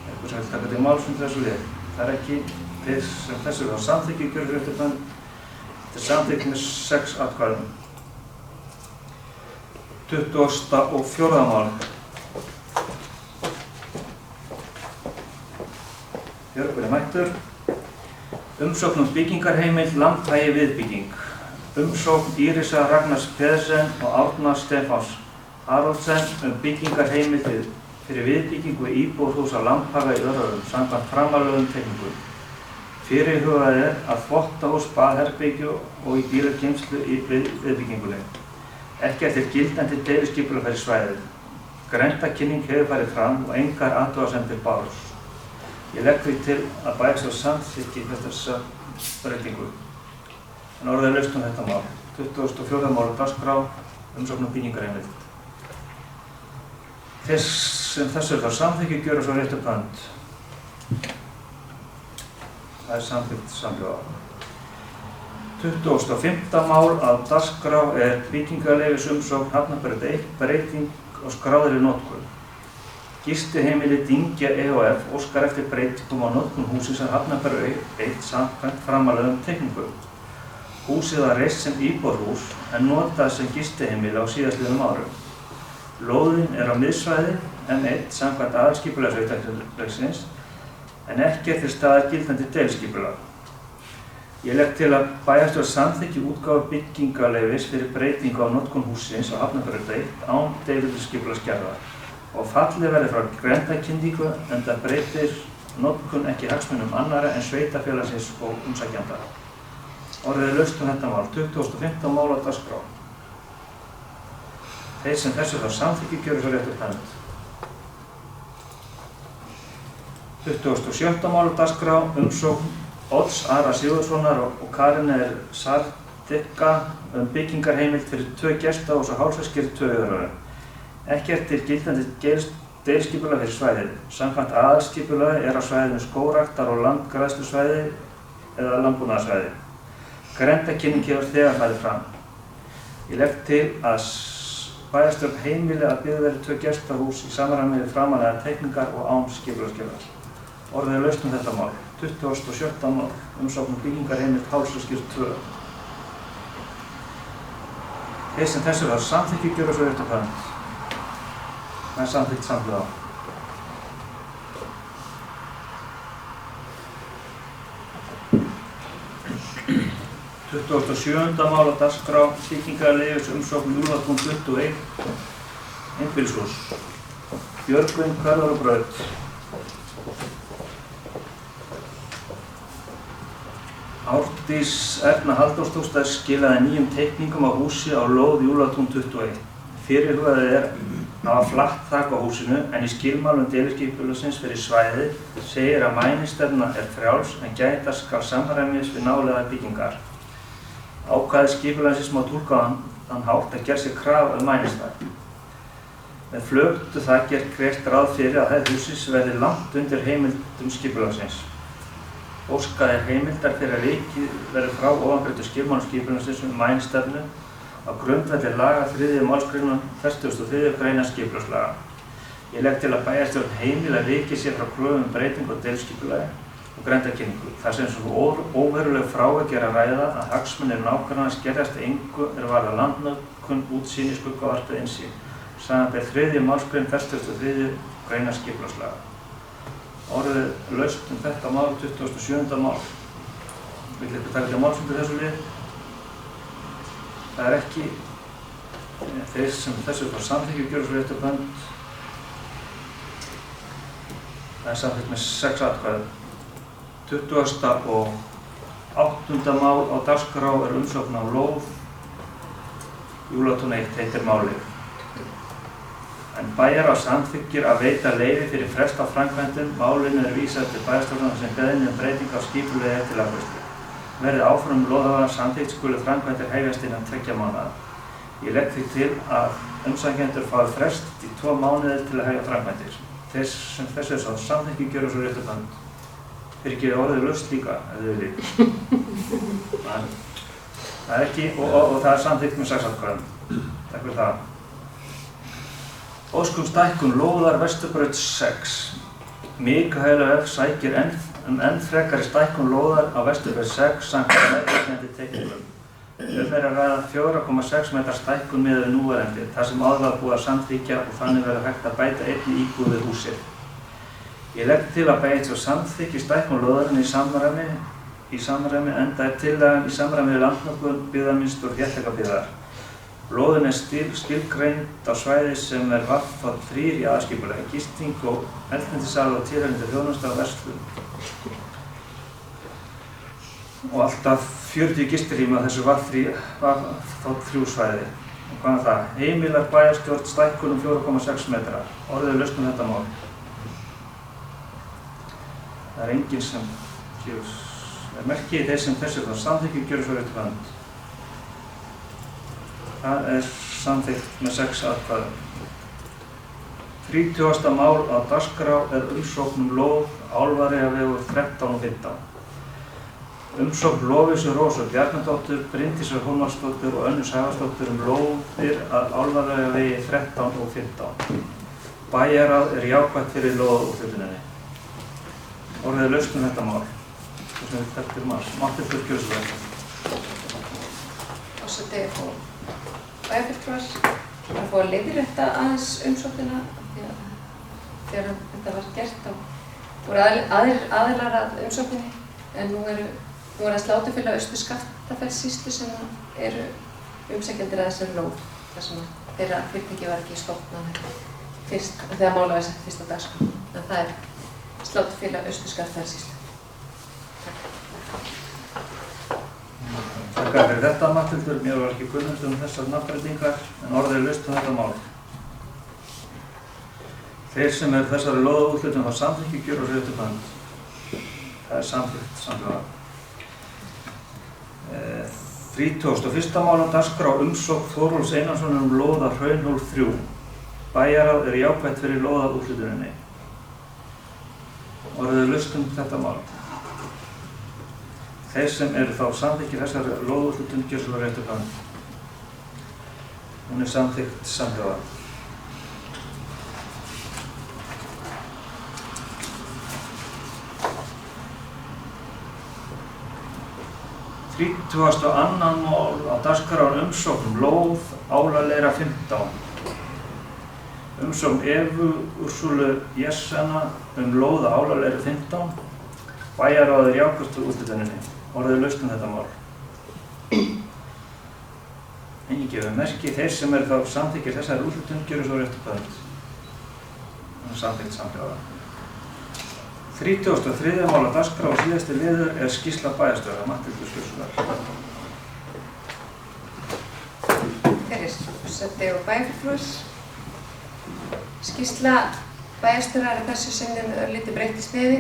Speaker 2: Eitthvað sem vil taka til máls þessu lið. Það er ekki. Þeir sem þessu þá samþykki gjörðu réttarbönd. Þetta er samþykkt með 6 atkvæðum. 24. mál. Björgvin mættur. Umsókn byggingarheimild Lambhagi viðbygging. Umsókn Írisar Ragnars Pedersen og Árna Stefáns Haraldsen byggingarheimild fyrir viðbyggingu íbúðarhús á Lambhaga í Öræfum samkvæmt framanlegum teikningum. Fyrirhugað að þvottahús, baðherbergju og í bílageymslu í viðbyggingunni. Ekki eftir gildandi deiliskipulag fyrir svæðið. Grenndarkynning hefur farið fram og engar athugasemdir bárust. Ég legg því til að bæjarstjórn samþykki þessa breytingu. En orðið laust þetta mál. 24. mál á dagskrá, umsókn byggingarheimild. Sem þessu þá samþykki gjöra svo rétt upp hönd. Það samþykkt samhljóða. 25. mál á dagskrá byggingarleyfisumsókn Hafnarbraut 1 breyting á skráðri notkun. Gistiheimili Dyngja EHF óskar eftir breytingum á notkun hússins að Hafnarbraut 1 samkvæmt framanlegum teikningum. Húsið var reist sem íbúðarhús en notað sem gistiheimili á síðastliðnum árum. Lóðin á miðsvæði M1 samkvæmt aðalskipulag sveitarfélagsins en ekki til staðar gildandi deiliskipulag. Ég legg til að bæjarstjórn samþykki útgáfu byggingarleyfis fyrir breytingu á notkun hússins á Hafnarbraut 1 án deiliskipulagsgerðar og fallið verði frá grenndarkynningu enda breytir notkun ekki hagsmunum annarra en sveitarfélagsins og umsækjanda. Orðið laust þetta mál. 25. mál á dagskrá. Þeir sem þessu þá samþykki gjöra svo rétt upp hönd. 27. mál á dagskrá umsókn Odds Ara Sigurðssonar og Karin Sardikka byggingarheimild fyrir 2 gestahús og hálfsvæðskirkju 2 Öræfum. Ekki eftir gildandi deiliskipulag fyrir svæðið. Samkvæmt aðalskipulagi á svæðinu skógræktar- og landgræðslusvæði eða landbúnaðarsvæði. Grenndarkynning hefur þegar farið fram. Ég legg til að bæjarstjórn heimili að byggð verði 2 gestahús í samræmi við framanlegar teikningar og án skipulagsgerðar. Orðið laust þetta mál. 27. mál. Umsókn byggingarheimild hálfsvæðskirkju 2. Þeir sem þessu var samþykki gjöra svo rétt upp hönd. Það samþykkt samhljóða. Tuttugasta og sjöunda mál á dagskrá byggingarleyfisumsókn Júlatún 21 einbýlishús. Björgvin, Hverfur og Braut. Árdís Erna Halldórsdóttir skilaði nýjum teikningum á húsi á lóð Júlatún 21. Fyrirhugaði að hafa flatt þak á húsinu en í skilmálum deiliskipulagsins fyrir svæðið segir að mænistefna frjáls en gæta skal samræmis við nálægar byggingar. Ákvæði skipulagsins má túlka þann hátt að gera sér krafa mænistæð. Með flögtu þaki gert ráð fyrir að hæð hússins verði langt undir heimildum skipulagsins. Óskað heimildar fyrir að vikið verði frá ofangreindu skilmálum skipulagsins mænistefnu á grundvelli laga 3. málsgreinar 43. greinar skipulagslaga. Ég legg til að bæjarstjórn heimili að vikið sér frá kröfum breytingu á deiliskipulagi og grenndarkynningu. Þar sem svo óveruleg frávik að ræða að hagsmunir nágranna skerðast engu varðar landnotkun, útsýni, skuggavarp eða innsýn. Samanber 3. málsgrein 43. greinar skipulagslaga. Orðið laust þetta mál, 27. mál. Vill ykkur taka til málsfundir þessu lið? Það ekki. Þeir sem þessu fara samþykki gjöra svo rétt upp hönd. Það samþykkt með 6 atkvæðum. 28. mál á dagskrá umsókn á lóð Júlatún 1 heitir málið. En bæjarráð samþykkir að veita leyfi fyrir frest á framkvæmdum. Málinu vísað til bæjarstjórnar sem beiðni breyting á skipulagi til afgreiðslu. Verði áfram lóðhafa samþykkt skulu framkvæmdir hefjast innan 2 mánaða. Ég legg því til að umsækjendur fái frest í 2 mánuði til að hefja framkvæmdir. Þeir sem þessu svo samþykki gjöra svo rétt upp hönd. Fyrirgefið orðið laust líka, ef þið viljið. Það ekki, og það samþykkt með 6 atkvæðum. Takk fyrir það. Óskum stækkun lóðar Vesturbraut 6. Mikael F. sækir enn frekari stækkun lóðar á Vesturbraut 6 samkvæmt meðfylgjandi teikningum. Þeir að ræða 4,6 metrar stækkun miðað við núverandi, þar sem áður var búið að samþykkja og þannig verður hægt að bæta einni íbúð við húsið. Ég legg til að bæjarstjórn samþykki stækkun lóðarinnar í samræmi enda tillagan í samræmi við landnotkun, byggðamynstur og þéttleikabyggðar. Lóðin skilgreind á svæði sem V3 í aðalskipulagi, gisting og eldsneytisala og tilheyrandi þjónusta og verslun. Og alltaf 40 gistirými á þessu V3 svæði. Og hvað er það? Heimilar bæjarstjórn stækkun 4,6 metra. Orðið lausn þetta mál. Það enginn sem merkið þeir sem þessi þá samþykki gjörir svo réttu hönd. Það samþykkt með 6 atkvæðum. 30. mál á dagskrá umsókn lóð Álfareyrarvegur 13 og 15. Umsókn Lovísu Rósu Bjarnadóttur, Bryndísar Hólmarsdóttur og Önnu Sævarsdóttur lóðir að Álfareyrarvegi 13 og 15. Bæjarráð jákvætt fyrir lóðúthlutuninni. Orðið lausn þetta mál. Matti fullgjörðsverð.
Speaker 5: Forseti og bæjarfulltrúar að fá að leiðrétta aðeins umsóknina þegar þetta var gert þá voru aðilar að umsókninni en nú er það Sláturfélag Austur-Skaftafells-sýslu sem eru umsækjendur að þessari lóð þar sem þeirra fyrirtæki var ekki stofnað fyrst þegar málið var sett fyrst á dagskrá. En það er Sláturfélag Austur-Skaftafells-sýslu.
Speaker 2: Takk fyrir þetta, Matthildur. Mér var ekki kunnugt þessar nafnbreytingar en orðið laust þetta mál. Þeir sem þessari lóðaúthlutun þá samþykki gjöra sér réttu hönd. Það samþykkt samhljóða. 31. mál á dagskrá umsókn Þórólfs Einarssonar lóða Hraunhól 3. Bæjarráð jákvætt fyrir lóðaúthlutuninni. Orðið laust þetta mál. Þeir sem þá samþykkir þessari lóðaúthlutun gjöra svo réttu hönd. Hún samþykkt samhljóða. 32. mál á dagskrá umsókn lóð Álaleyra 15. Umsókn Evu Úrsúlu Jessena lóð Álaleyra 15. Bæjarráð jákvætt fyrir úthlutuninni. Orðið laust þetta mál. Enginn gefur merki. Þeir sem þá samþykkir þessari úthlutun gjöra svo réttu hönd. Samþykkt samhljóða. 33. mál á dagskrá og síðasti liður skýrsla bæjarstjóra. Matthildur Skjölssonar.
Speaker 5: Forseti og bæjarfulltrúar. Skýrsla bæjarstjóra þessu sinni örlítið breytt í sniði.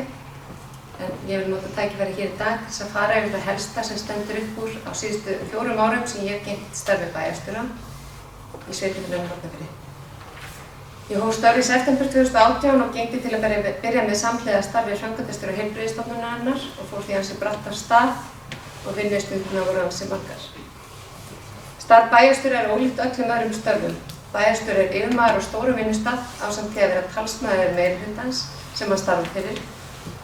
Speaker 5: En ég vil nota tækifæri hér í dag til að fara yfir það helsta sem stendur upp úr á síðustu 4 árum sem ég hef gegnt starfi bæjarstjóra í sveitarfélaginu Hornafirði. Ég hóf störf í september 2018 og gegndi til að byrja með samhliða starfi framkvæmdastjóra heilbrigðisstofnunarinnar og fór því ansi bratt af stað og vinnustundina voru ansi margar. Starf bæjarstjóra ólíkt öllum öðrum störfum. Bæjarstjóri yfirmaður á stórum vinnustað ásamt því að vera talsmaður meirihlutans sem hann starfar fyrir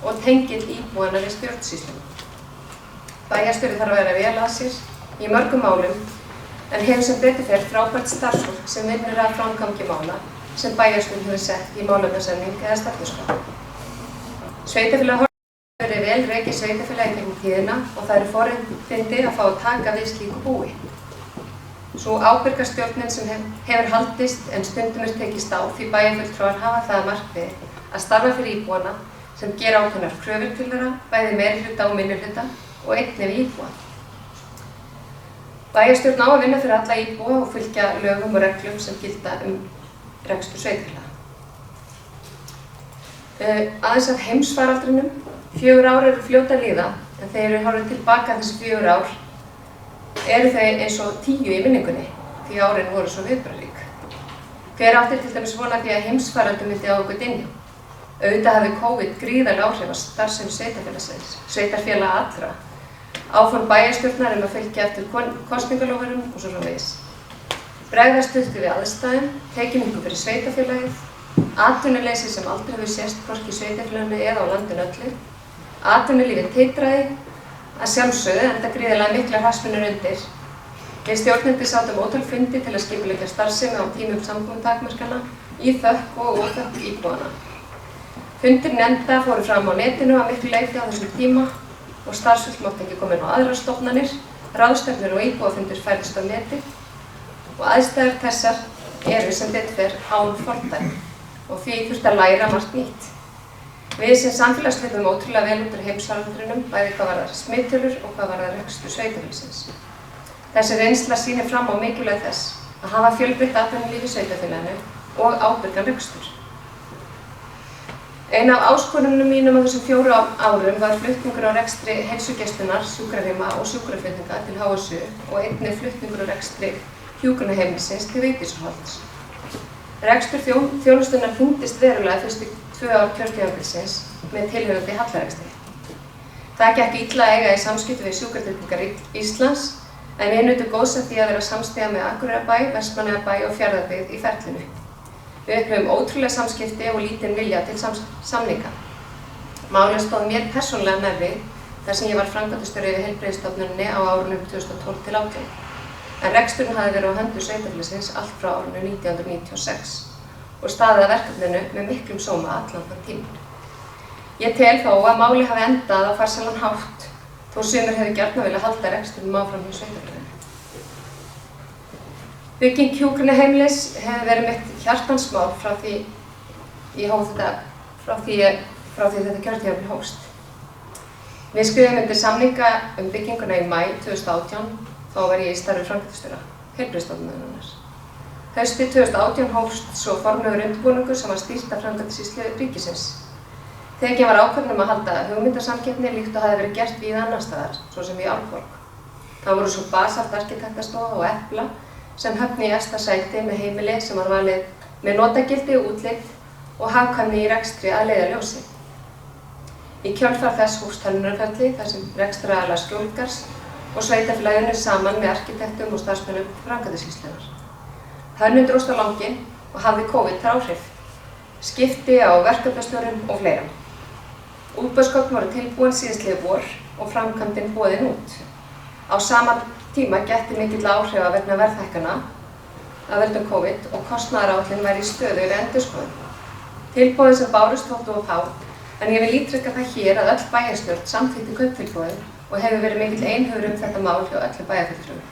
Speaker 5: og tengill íbúanna við stjórnsýsluna. Bæjarstjóri þarf að vera vel að sér í mörgum málum en hefur sem betur fer frábært starfsfólk sem vinnur að framgangi mála sem bæjarstjórn hefur sett í málefnasamning eða stefnuskrá. Sveitarfélag Hornafjarðar hefur verið vel rekið sveitarfélagi gegnum tíðina og það eru forréttindi að fá að taka við slíku búi. Sú ábyrga stjórnin sem hefur haldist en stundum tekist á því bæjarfulltrúar hafa það að markmiði að starfa fyrir íbúana sem gera ákveðnar kröfur til þeirra, bæði meirihluta og minnihluta og einnig við íbúa. Bæjarstjórn á að vinna fyrir alla íbúa og fylgja lögum og reglum sem gilda rekstur sveitarfélaga. Aðeins af heimsfaraldrinum, 4 ár eru fljót að líða en þegar við horfum tilbaka þessi 4 ár eru þau eins og 10 í minningunni því árin voru svo viðburðarík. Hver átti til dæmis vona því að heimsfaraldurinn myndi á okkur dynja? Auðvitað hafi COVID gríðarleg áhrif á starfsemi sveitarfélaga allra. Áform bæjarstjórnar að fylgja eftir kosningaloforðum og svo framvegis. Bregðast við aðstæðum, tekjumingu fyrir sveitarfélagið, atvinnuleysi sem aldrei hefur sést hvorki í sveitarfélaginu eða á landinu öllu, atvinnulífið titraði, að sjálfsögðu enda gríðarlega miklar hagsmunir undir Við stjórnendur sátum ótal fundi til að skipuleggja starfsemi á tímum samkomutakmarkana í þökk og óþökk íbúanna. Fundir nefnda fóru fram á netinu að miklu leyti á þessum tíma og starfsfólk mátti ekki koma inn á aðrar stofnanir, ráðstefnur og íbúafundir færðust á neti og aðstæður þessar eru sem betur fer án fordæmi og því þurfti að læra margt nýtt. Við sem samfélag slitum ótrúlega vel út úr heimsfaraldrinum, bæði hvað varðar smittölur og hvað varðar rekstur sveitarfélagsins. Þessi reynsla sýnir fram á mikilvægi þess að hafa fjölbreytt atvinnulíf í sveitarfélaginu og ábyrgan rekstur. Ein af áskorunum mínum á þessum 4 árum var flutningur á rekstri heilsugæslunnar, sjúkrarýma og sjúkraflutninga til HSU og einnig flutningur á rekstri hjúkrunarheimilisins til Vigdísarholts. Rekstur þjónustunnar þyngdist verulega fyrstu 2 ár kjörtímabilsins með tilheyrandi hallarekstri. Það gekk illa að eiga í samskiptum við Sjúkratryggingar Íslands en við nutum góðs af því að vera samstiga með Akureyrarbæ, Vestmannaeyjabæ og Fjarðabyggð í ferlinu. Við upplifum ótrúlega samskipti og lítinn vilja til samninga. Málið stóð mér persónulega nærri þar sem ég var framkvæmdastjóri við Heilbrigðisstofnuninni á árunum 2012 til 2018. En reksturinn hafði verið á höndum sveitarfélagsins allt frá árinu 1996 og staðið að verkefninu með miklum sóma allan þann tímann. Ég tel þó að málið hafi endað á farsælan hátt þó sumir hefðu gjarnan viljað halda rekstrinum áfram hjá sveitarfélaginu. Bygging hjúkrunarheimilis hefur verið mitt hjartansmál frá því þetta kjörtímabil hófst. Við skrifum undir samninga bygginguna í maí 2018, þá var ég í starfi framkvæmdastjóra Heilbrigðisstofnunarinnar. Haustið 2018 hófst svo formlegur undirbúningur sem var stýrt af Framkvæmdasýslu ríkisins. Tekin var ákvörðun að halda hugmyndasamkeppni líkt og hafði verið gert víða annars staðar, svo sem í Árborg. Það voru svo Basalt arkitektastofa og Epla sem höfni í efsta sæti með heimili sem var valið með notagildi og útlit og hagkvæmni í rekstri að leiðarljósi. Í kjölfar þess hófst hönnunarferli þar sem rekstraraðilar Skjólgarðs og sveitarfélagið unnið saman með arkitektum og starfsmönnum Framkvæmdasýslunnar. Hönnun dróst á langinn og hafði COVID þar áhrif, skipti á verkefnastjórum og fleira. Útboðsgögn voru tilbúin síðastliðið vor og framkvæmdin boðin út. Á sama tíma gætti mikill áhrifa vegna verðhækkana af völdum COVID og kostnaðaráætlun væri í stöðugri endurskoðun. Tilboðin sem bárust þóttu of há, en ég vil ítreka það hér að öll bæjarstjórn samþykkti kauptilboðið og hefur verið mikill einhugur þetta mál hjá öllu bæjarfulltrúum.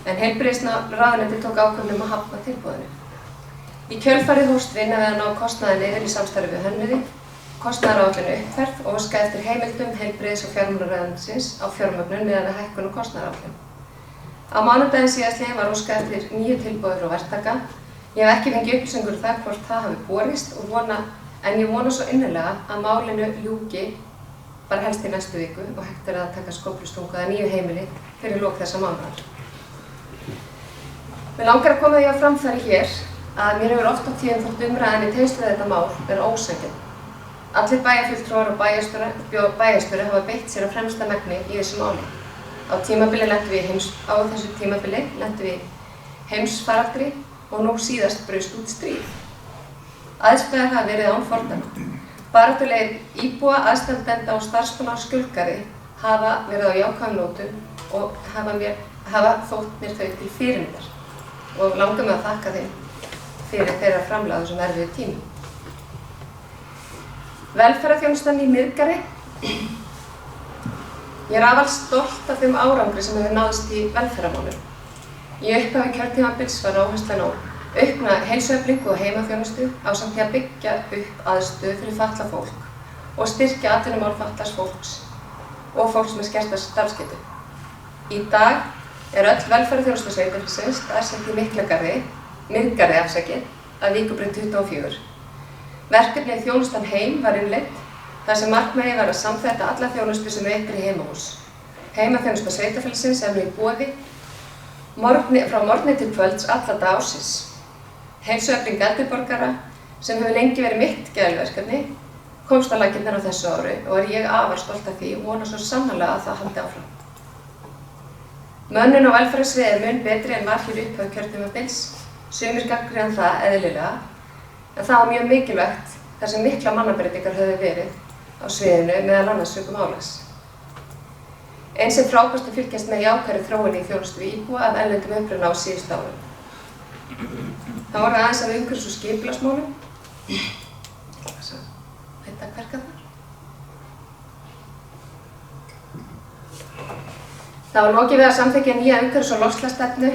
Speaker 5: En heilbrigðisráðuneytið tók ákvörðun að hafna tilboðinu. Í kjölfarið hófst vinna við að ná kostnaði niður í samstarfi við hönnuði, kostnaðaráætlun uppfærð og óskað eftir heimildum heilbrigðis- og fjármálaráðuneytisins á fjármögnun miðað við hækkun og kostnaðaráætlun. Á mánudaginn síðastliðinn var óskað eftir 9 tilboði frá verktaka. Ég hef ekki fengið upplýsingur það hvort það hafi borist en ég vona svo innilega að málinu ljúki bara helst í næstu viku og hægt að taka skóflustungu að nýju heimili fyrir lok þessa mánaðar. Mig langar að koma því á framfæri hér að mér hefur oft á tíðum þótt umræðan í tengslum við þetta mál vera ósanngjörn. Allir bæjarfulltrúar og bæjarstjóri hafa beitt sér á fremsta megni í þessu máli. Á þessu tímabili lentum við heimsfaraldri og nú síðast braust út stríð. Aðstæður hafa verið án fordæma. Baráttulegir íbúa, aðstandenda og starfsmanna á Skjólgarði hafa verið á jákvæðum nótum og hafa þótt mér þau til fyrirmyndar og langar mig að þakka þeim fyrir þeirra framlag á þessum erfiðu tímum. Velferðarþjónustan í Miðgarði. Ég er afar stolt af þeim árangri sem hefur náðst í velferðarmálum. Í upphafi kjörtímabils var áherslan á aukna heilsueflingu og heimaþjónustu ásamt því að byggja upp aðstöðu fyrir fatlað fólk og styrkja atvinnumál fatlaðs fólks og fólks með skerta starfsgetu. Í dag er öll velferðarþjónusta sveitarfélagsins staðsett í Miðgarði að Víkurbraut 24. Verkefnið Þjónustan heim var innleitt þar sem markmiðið var að samþætta alla þjónustu sem veitt er í heimahús. Heimaþjónusta sveitarfélagsins er nú í boði frá morgni til kvölds alla daga ársins. Heilsuefling eldri borgara, sem hefur lengi verið mitt gæluverkefni, komst á laggirnar á þessu ári og er ég afar stolt af því og vona svo sannarlega að það haldi áfram. Mönnun á velferðarsviði er mun betri en var hér upphaf kjörtímabils. Sumir gagnrýna það eðlilega, en það var mjög mikilvægt þar sem mikla mannabreytingar höfðu verið á sviðinu meðal annars sökum álags. Eins er frábært að fylgjast með jákvæðri þróun í þjónustu við íbúa af erlendum uppruna á síðustu árum. Það var aðeins af umhverfis- og skipulagsmálum. Þetta hverka þar. Það var lokið við að samþykkja nýja umhverfis- og loftslagsstefnu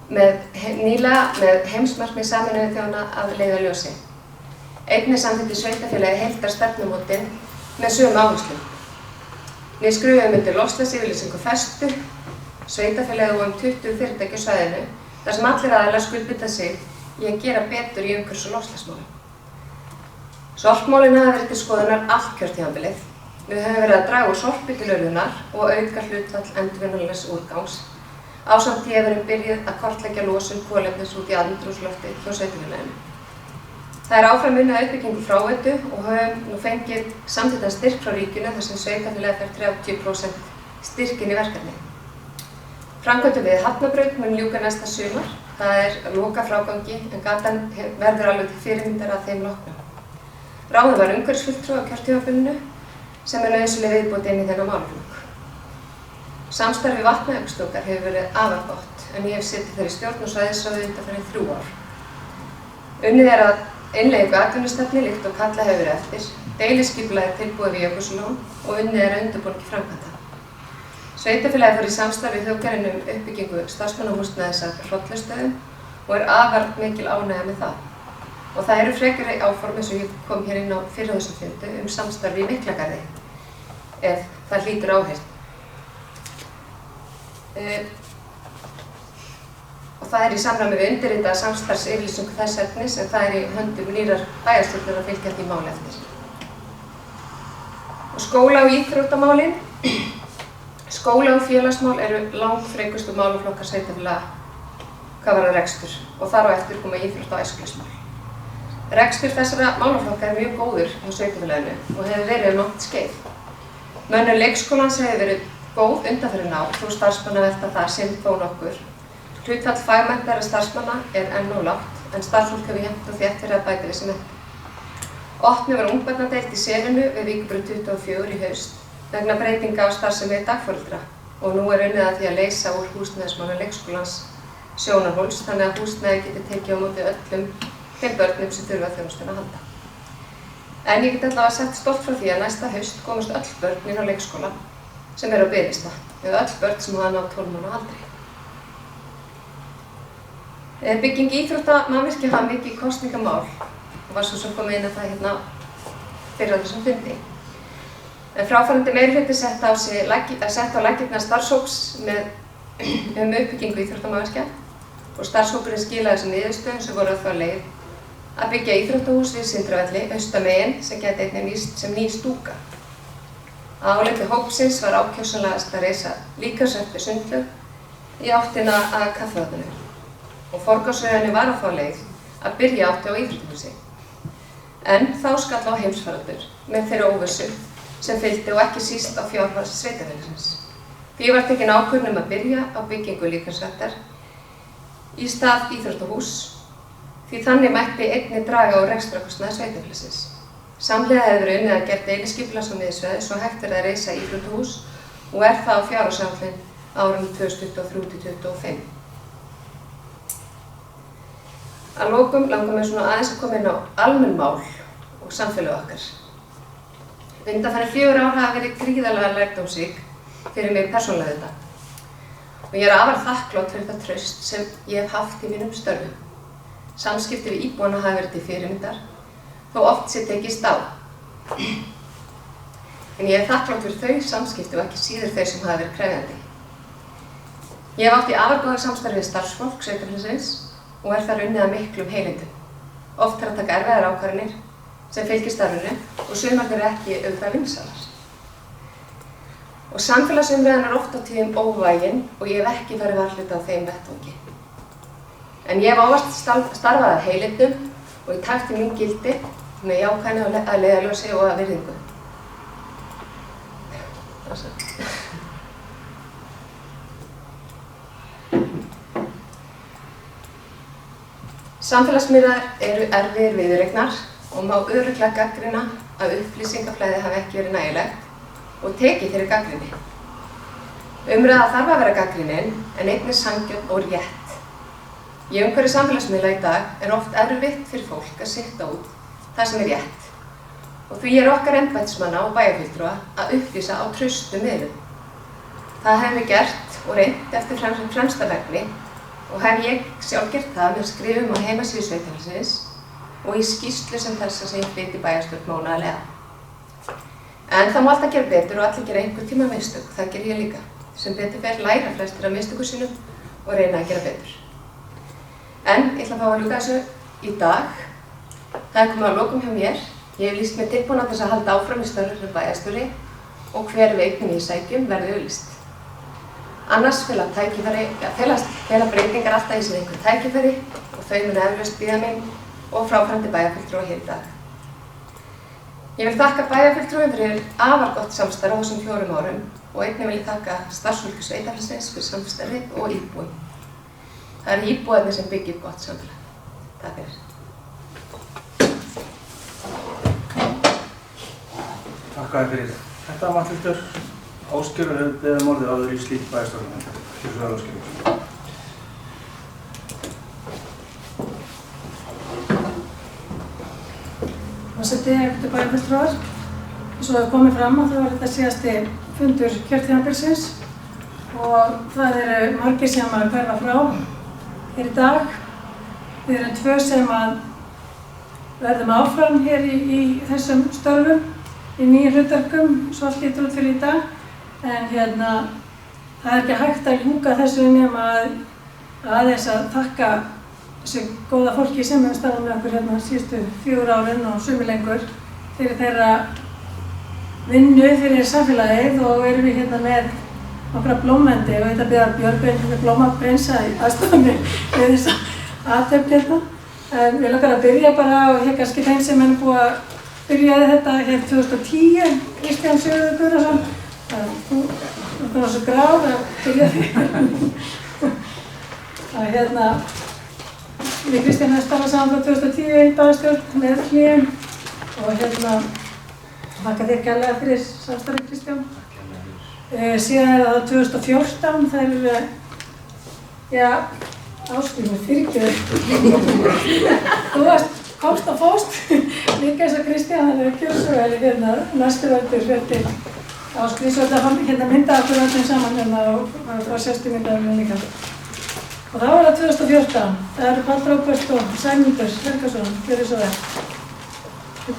Speaker 5: nýlega með heimsmarkmið Sameinuðu þjóðanna að leiðarljósi. Einnig samþykkti sveitarfélagið heildarstefnumótin með sömu áherslum. Við skrifuðum undir loftslagsyfirlýsingu festu, sveitarfélagið og 20 fyrirtæki á svæðinu, þar sem allir aðilar skuldbinda sig í að gera betur í umhverfis- og loftslagsmálum. Sorpmálin hafa verið til skoðunar allt kjörtímabilið. Við höfum verið að draga úr sorpi til urðunar og auka hlutfall endurvinnanlegs úrgangs. Ásamt því hefur við byrjuð að kortleggja losun kolefnis út í andrúmsloftið hjá sveitarfélaginu. Það er áfram unnið að uppbyggingu fráveitu og höfum nú fengið samþykktan styrk frá ríkinu þar sem sveitarfélagið fær 30% styrkinn í verkefni. Framkvæmdum við Hafnabraut mun ljúka næsta sumar. Það er loka frágangi en gatan verður alveg til fyrirmyndar að þeim loknum. Ráðinn var umhverfisfulltrúi á kjörtímabilinu sem er nauðsynleg viðbót inn í þennan málaflokk. Samstarf við Vatnajökulsþjóðgarð hefur verið afar gott en ég hef setið þar í stjórn og svæðisráði undanfarin 3 ár. Unnið er að innleiðingu atvinnustefnu líkt og kallað hefur verið eftir, deiliskipulag er tilbúið við Jökulsárlón og unnið er að undirbúningi framkvæmda. Sveitarfélagið fór í samstarf við þjóðgarðinn uppbyggingu starfsmannahúsnæðis að Hrollaustöðum og er afar mikil ánægja með það. Og það eru frekari áform eins og ég kom hér inn á fyrr á þessum fundi samstarfi í Miklagarði ef það hlýtur áheyrn. Og það er í samræmi við undirritaða samstarfsyfirlýsingu þess efnis en það er í höndum nýrrar bæjarstjórnar að fylgja því máli eftir. Og skóla- og íþróttamálin. Skóla- og félagsmál eru langfrekustu málaflokkar sveitarfélaga hvað varðar rekstur og þar á eftir koma íþrótta- og æskulýðsmál. Rekstur þessara málaflokka er mjög góður hjá sveitarfélaginu og hefur verið langt skeið. Mönnun leikskólans hefur verið góð undanfarin ár þó starfsmannavelta þar sem þó nokkur. Hlutfall fagmenntaðra starfsmanna er enn of lágt en starfsfólk hefur jafnt og þétt verið að bæta við sig menntun. Opnuð var ungbarnadeild í Selinu við Víkurbraut 24 í haust vegna breytinga á starfsemi dagforeldra og nú er unnið að því að leysa úr húsnæðismálum leikskólans sjónarhóls þannig að húsnæði geti tekið á móti öllum þeim börnum sem þurfa þjónustuna að halda. En ég get allavega sagt stolt frá því að næsta haust komast öll börn inn á leikskóla sem eru á biðlista eða öll börn sem hafa náð 12 mánaða aldri. Bygging íþróttamannvirkja var mikið kosningamál og var svo sem komið inn að það hérna fyrir á þessum fundi. En fráfarandi meirihluti sett á laggirnar starfshóps uppbyggingu íþróttamannvirkja og starfshópurinn skilaði þessum niðurstöðum sem voru á þá leið að byggja íþróttahús við Sindravelli austamegin sem gæti einnig nýst sem ný stúka. Að áliti hópsins var ákjósanlegast að reisa líkamsrækt sundlaug í áttina að Kaffivötnum og forgangsröðinni var á þá leið að byrja átti á íþróttahúsi. En þá skall á heimsfaraldur með þeirra óvissu sem fylgdi og ekki síst á fjárhag sveitarfélagsins. Því var tekin ákvörðun að byrja á byggingu líkamsræktar í stað íþróttahús því þannig mætti einnig draga úr rekstrarkostnaði sveitarfélagsins. Samhliða hefur verið unnið að gera deiliskipulags á miðsvæði svo hægt er að reisa íþróttahús og er það á fjárhagsáætlun árunum 2023–2025. Að lokum langar mér svona aðeins að koma inn á almenn mál og samfélag okkar. Undanfarin 4 ár hafa verið gríðarlega lærdómsrík fyrir mig persónulega þetta. Og ég er afar þakklát fyrir það traust sem ég hef haft í mínum störfum. Samskipti við íbúana hafa verið til fyrirmyndar, þó oft sé tekist á. En ég er þakklát fyrir þau samskipti og ekki síður þau sem hafa verið krefjandi. Ég hef átt í afar góðu samstarfi við starfsfólk sveitarfélagsins og er þar unnið að miklum heilindum. Oft er að taka erfiðar ákvarðanir sem fylgir starfinu og sumar þeirra ekki auðvitað vinsælar. Og samfélagsumræðan er oft á tíðum óvægin og ég hef ekki farið varhluta á þeim vettvangi. En ég hef ávallt starfað af heilindum og í takt við mín gildi með jákvæðni að leiðarljósi og að virðingu. Samfélagsmiðlar eru erfiðir viðureignar og má örugglega gagnrýna að upplýsingaflæði hafi ekki verið nægilegt og tekið þeirri gagnrýni. Umræða þarf að vera gagnrýnin en einnig sanngjörn og rétt. Í umhverfi samfélagsmiðla í dag er oft erfitt fyrir fólk að sigta út það sem er rétt. Og því er okkar embættismanna og bæjarfulltrúa að upplýsa á traustum miðlum. Það hef ég gert og reynt eftir fremsta megni og hef ég sjálf gert það með skrifum á heimasíðu sveitarfélagsins og í skýrslu sem þessa sem ég flyt í bæjarstjórn mánaðarlega. En það má alltaf gera betur og allir gera einhvern tíma mistök, það ger ég líka. Sem betur fer læra flestir af mistökum sínum og reyna að gera betur. En ég ætla að fá að ljúka þessu í dag. Það er komið að lokum hjá mér. Ég hef lýst mig tilbúna til þess að halda áfram í störfum sem bæjarstjóri og hver veiknin í sækjum verði auglýst. Annars fela breytingar alltaf í sér einhver tækifæri og þau munu eflaust bíða mín og fráfarandi bæjarfulltrúa hér í dag. Ég vil þakka bæjarfulltrúum fyrir afar gott samstarf á þessum 4 árum og einnig vil ég þakka starfsfólki sveitarfélagsins fyrir samstarfið og íbúum. Það eru íbúarnir sem byggja upp gott samfélag. Takk fyrir.
Speaker 2: Takk fyrir þetta, Matthildur. Ásgerður hefur beðið orðið áður í slíkt bæjarstjórnarmenn. Hér svo er Ásgerður.
Speaker 1: Forseti, eftir bæjarfulltrúar. Svo er komið fram að það var þetta síðasti fundur kjörtímabilsins og það eru margir sem að hverfa frá hér í dag. Við erum 2 sem að verðum áfram hér í þessum störfum, í nýjum hlutverkum, svo allt lítur út fyrir í dag. En það er ekki hægt að ljúka þessu nema aðeins að þakka þessu góða fólki sem hefur starfað með okkur síðustu 4 árin og sumir lengur fyrir þeirra vinnu fyrir samfélagið og erum við með nokkra blómvendi og þetta byrja Björgvin blómabrinsa í aðstofinni við þessa athöfn En við langar að byrja bara og hér kannski þeim sem er búið að byrjaði þetta hér 2010, Kristján Sigurður Guðnason. Þú var svo gráð að byrja því. Við Kristján hefum starfað saman frá 2010 í bæjarstjórn með hlýjum og þakka þér kærlega fyrir samstarfið, Kristján. Síðan það 2014, það Ásgrímur, fyrirgefðu. Þú komst og fóst, líka eins og Kristján, hann kjörsögæli næstu völdur til Ásgríms og þetta mynda okkur öllum saman og frá sérstu myndaðum líka. Og það var það 2014, það eru Páll Róbert og Sæmundur Helgason, gjörðu svo vel. Við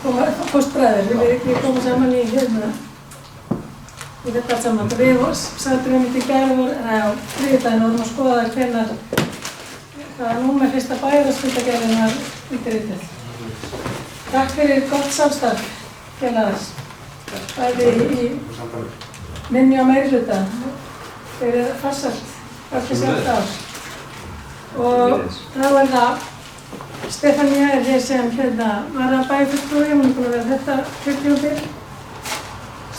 Speaker 1: fóstbræður, við komum saman í þetta allt saman. Við sátum einmitt í gær á þriðjudaginn og vorum að skoða hvenær hvaða númer fyrsta bæjarráðsfundargerðin var undirritið. Takk fyrir gott samstarf, félagar. Bæði í minni og meirihluta. Þeir eru farsælt eftir 8 ár. Og þá er það Stefania er hér sem varabæjarfulltrúi, hún er búin að vera þetta kjörtímabil.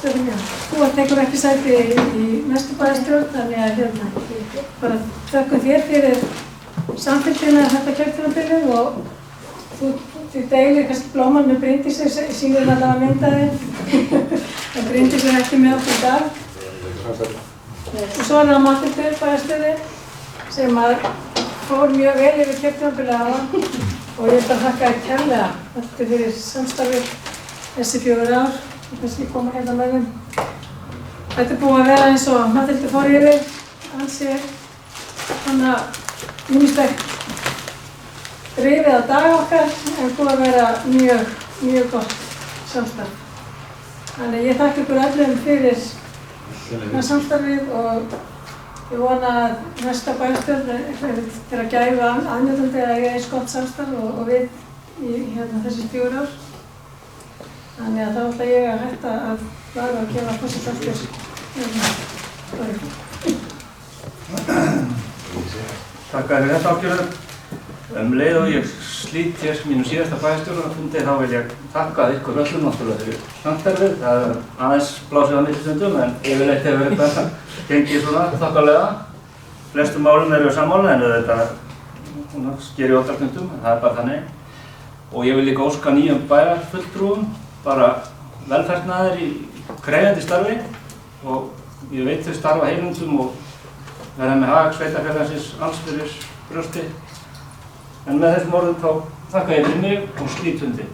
Speaker 1: Stefania, þú tekur ekki sæti í næstu bæjarstjórn, þannig að bara þökkum þér fyrir samfélgina þetta kjörtímabilið og þú deilir kannski blóman með Bryndísi, sýnir allavega myndaði. En Bryndísi er ekki með okkur í dag. Og svo er það Matthildur bæjarstjóri sem fór mjög vel yfir kjörtímabilið áðan og ég vil þakka þér kærlega fyrir samstarfið þessi 4 ár og kannski koma hérna með þeim. Þetta er búið að vera eins og Matthildur fór yfir, ansi ýmislegt rifið á dag okkar en búið að vera mjög gott samstarf. Þannig ég þakka ykkur öllum fyrir samstarfið og ég vona að næsta bæjarstjórn til að gæfa aðnjótandi að eiga eins gott samstarf og við í þessi 4 ár. Þannig að þá ætla ég að hætta að laga og gefa forseta aftur.
Speaker 2: Takk fyrir þetta, Ásgerður. Leið og ég slít hér mínu síðasta bæjarstjórnarfundi þá vil ég þakka ykkur öllum náttúrulega fyrir samstarfið. Það er aðeins blásið á milli stundum en yfirleitt hefur þetta gengið svona þokkalega. Flestum málum eru sammála en þetta sker í okkar stundum, en það er bara þannig. Og ég vil líka óska nýjum bæjarfulltrúum bara velferðnaðir í krefjandi starfi og Ég veit þau starfa heilundum og verða með hag sveitarfélagsins alls fyrir brjósti. En með þessum orðum þá þakka ég fyrir mig og slít fundi.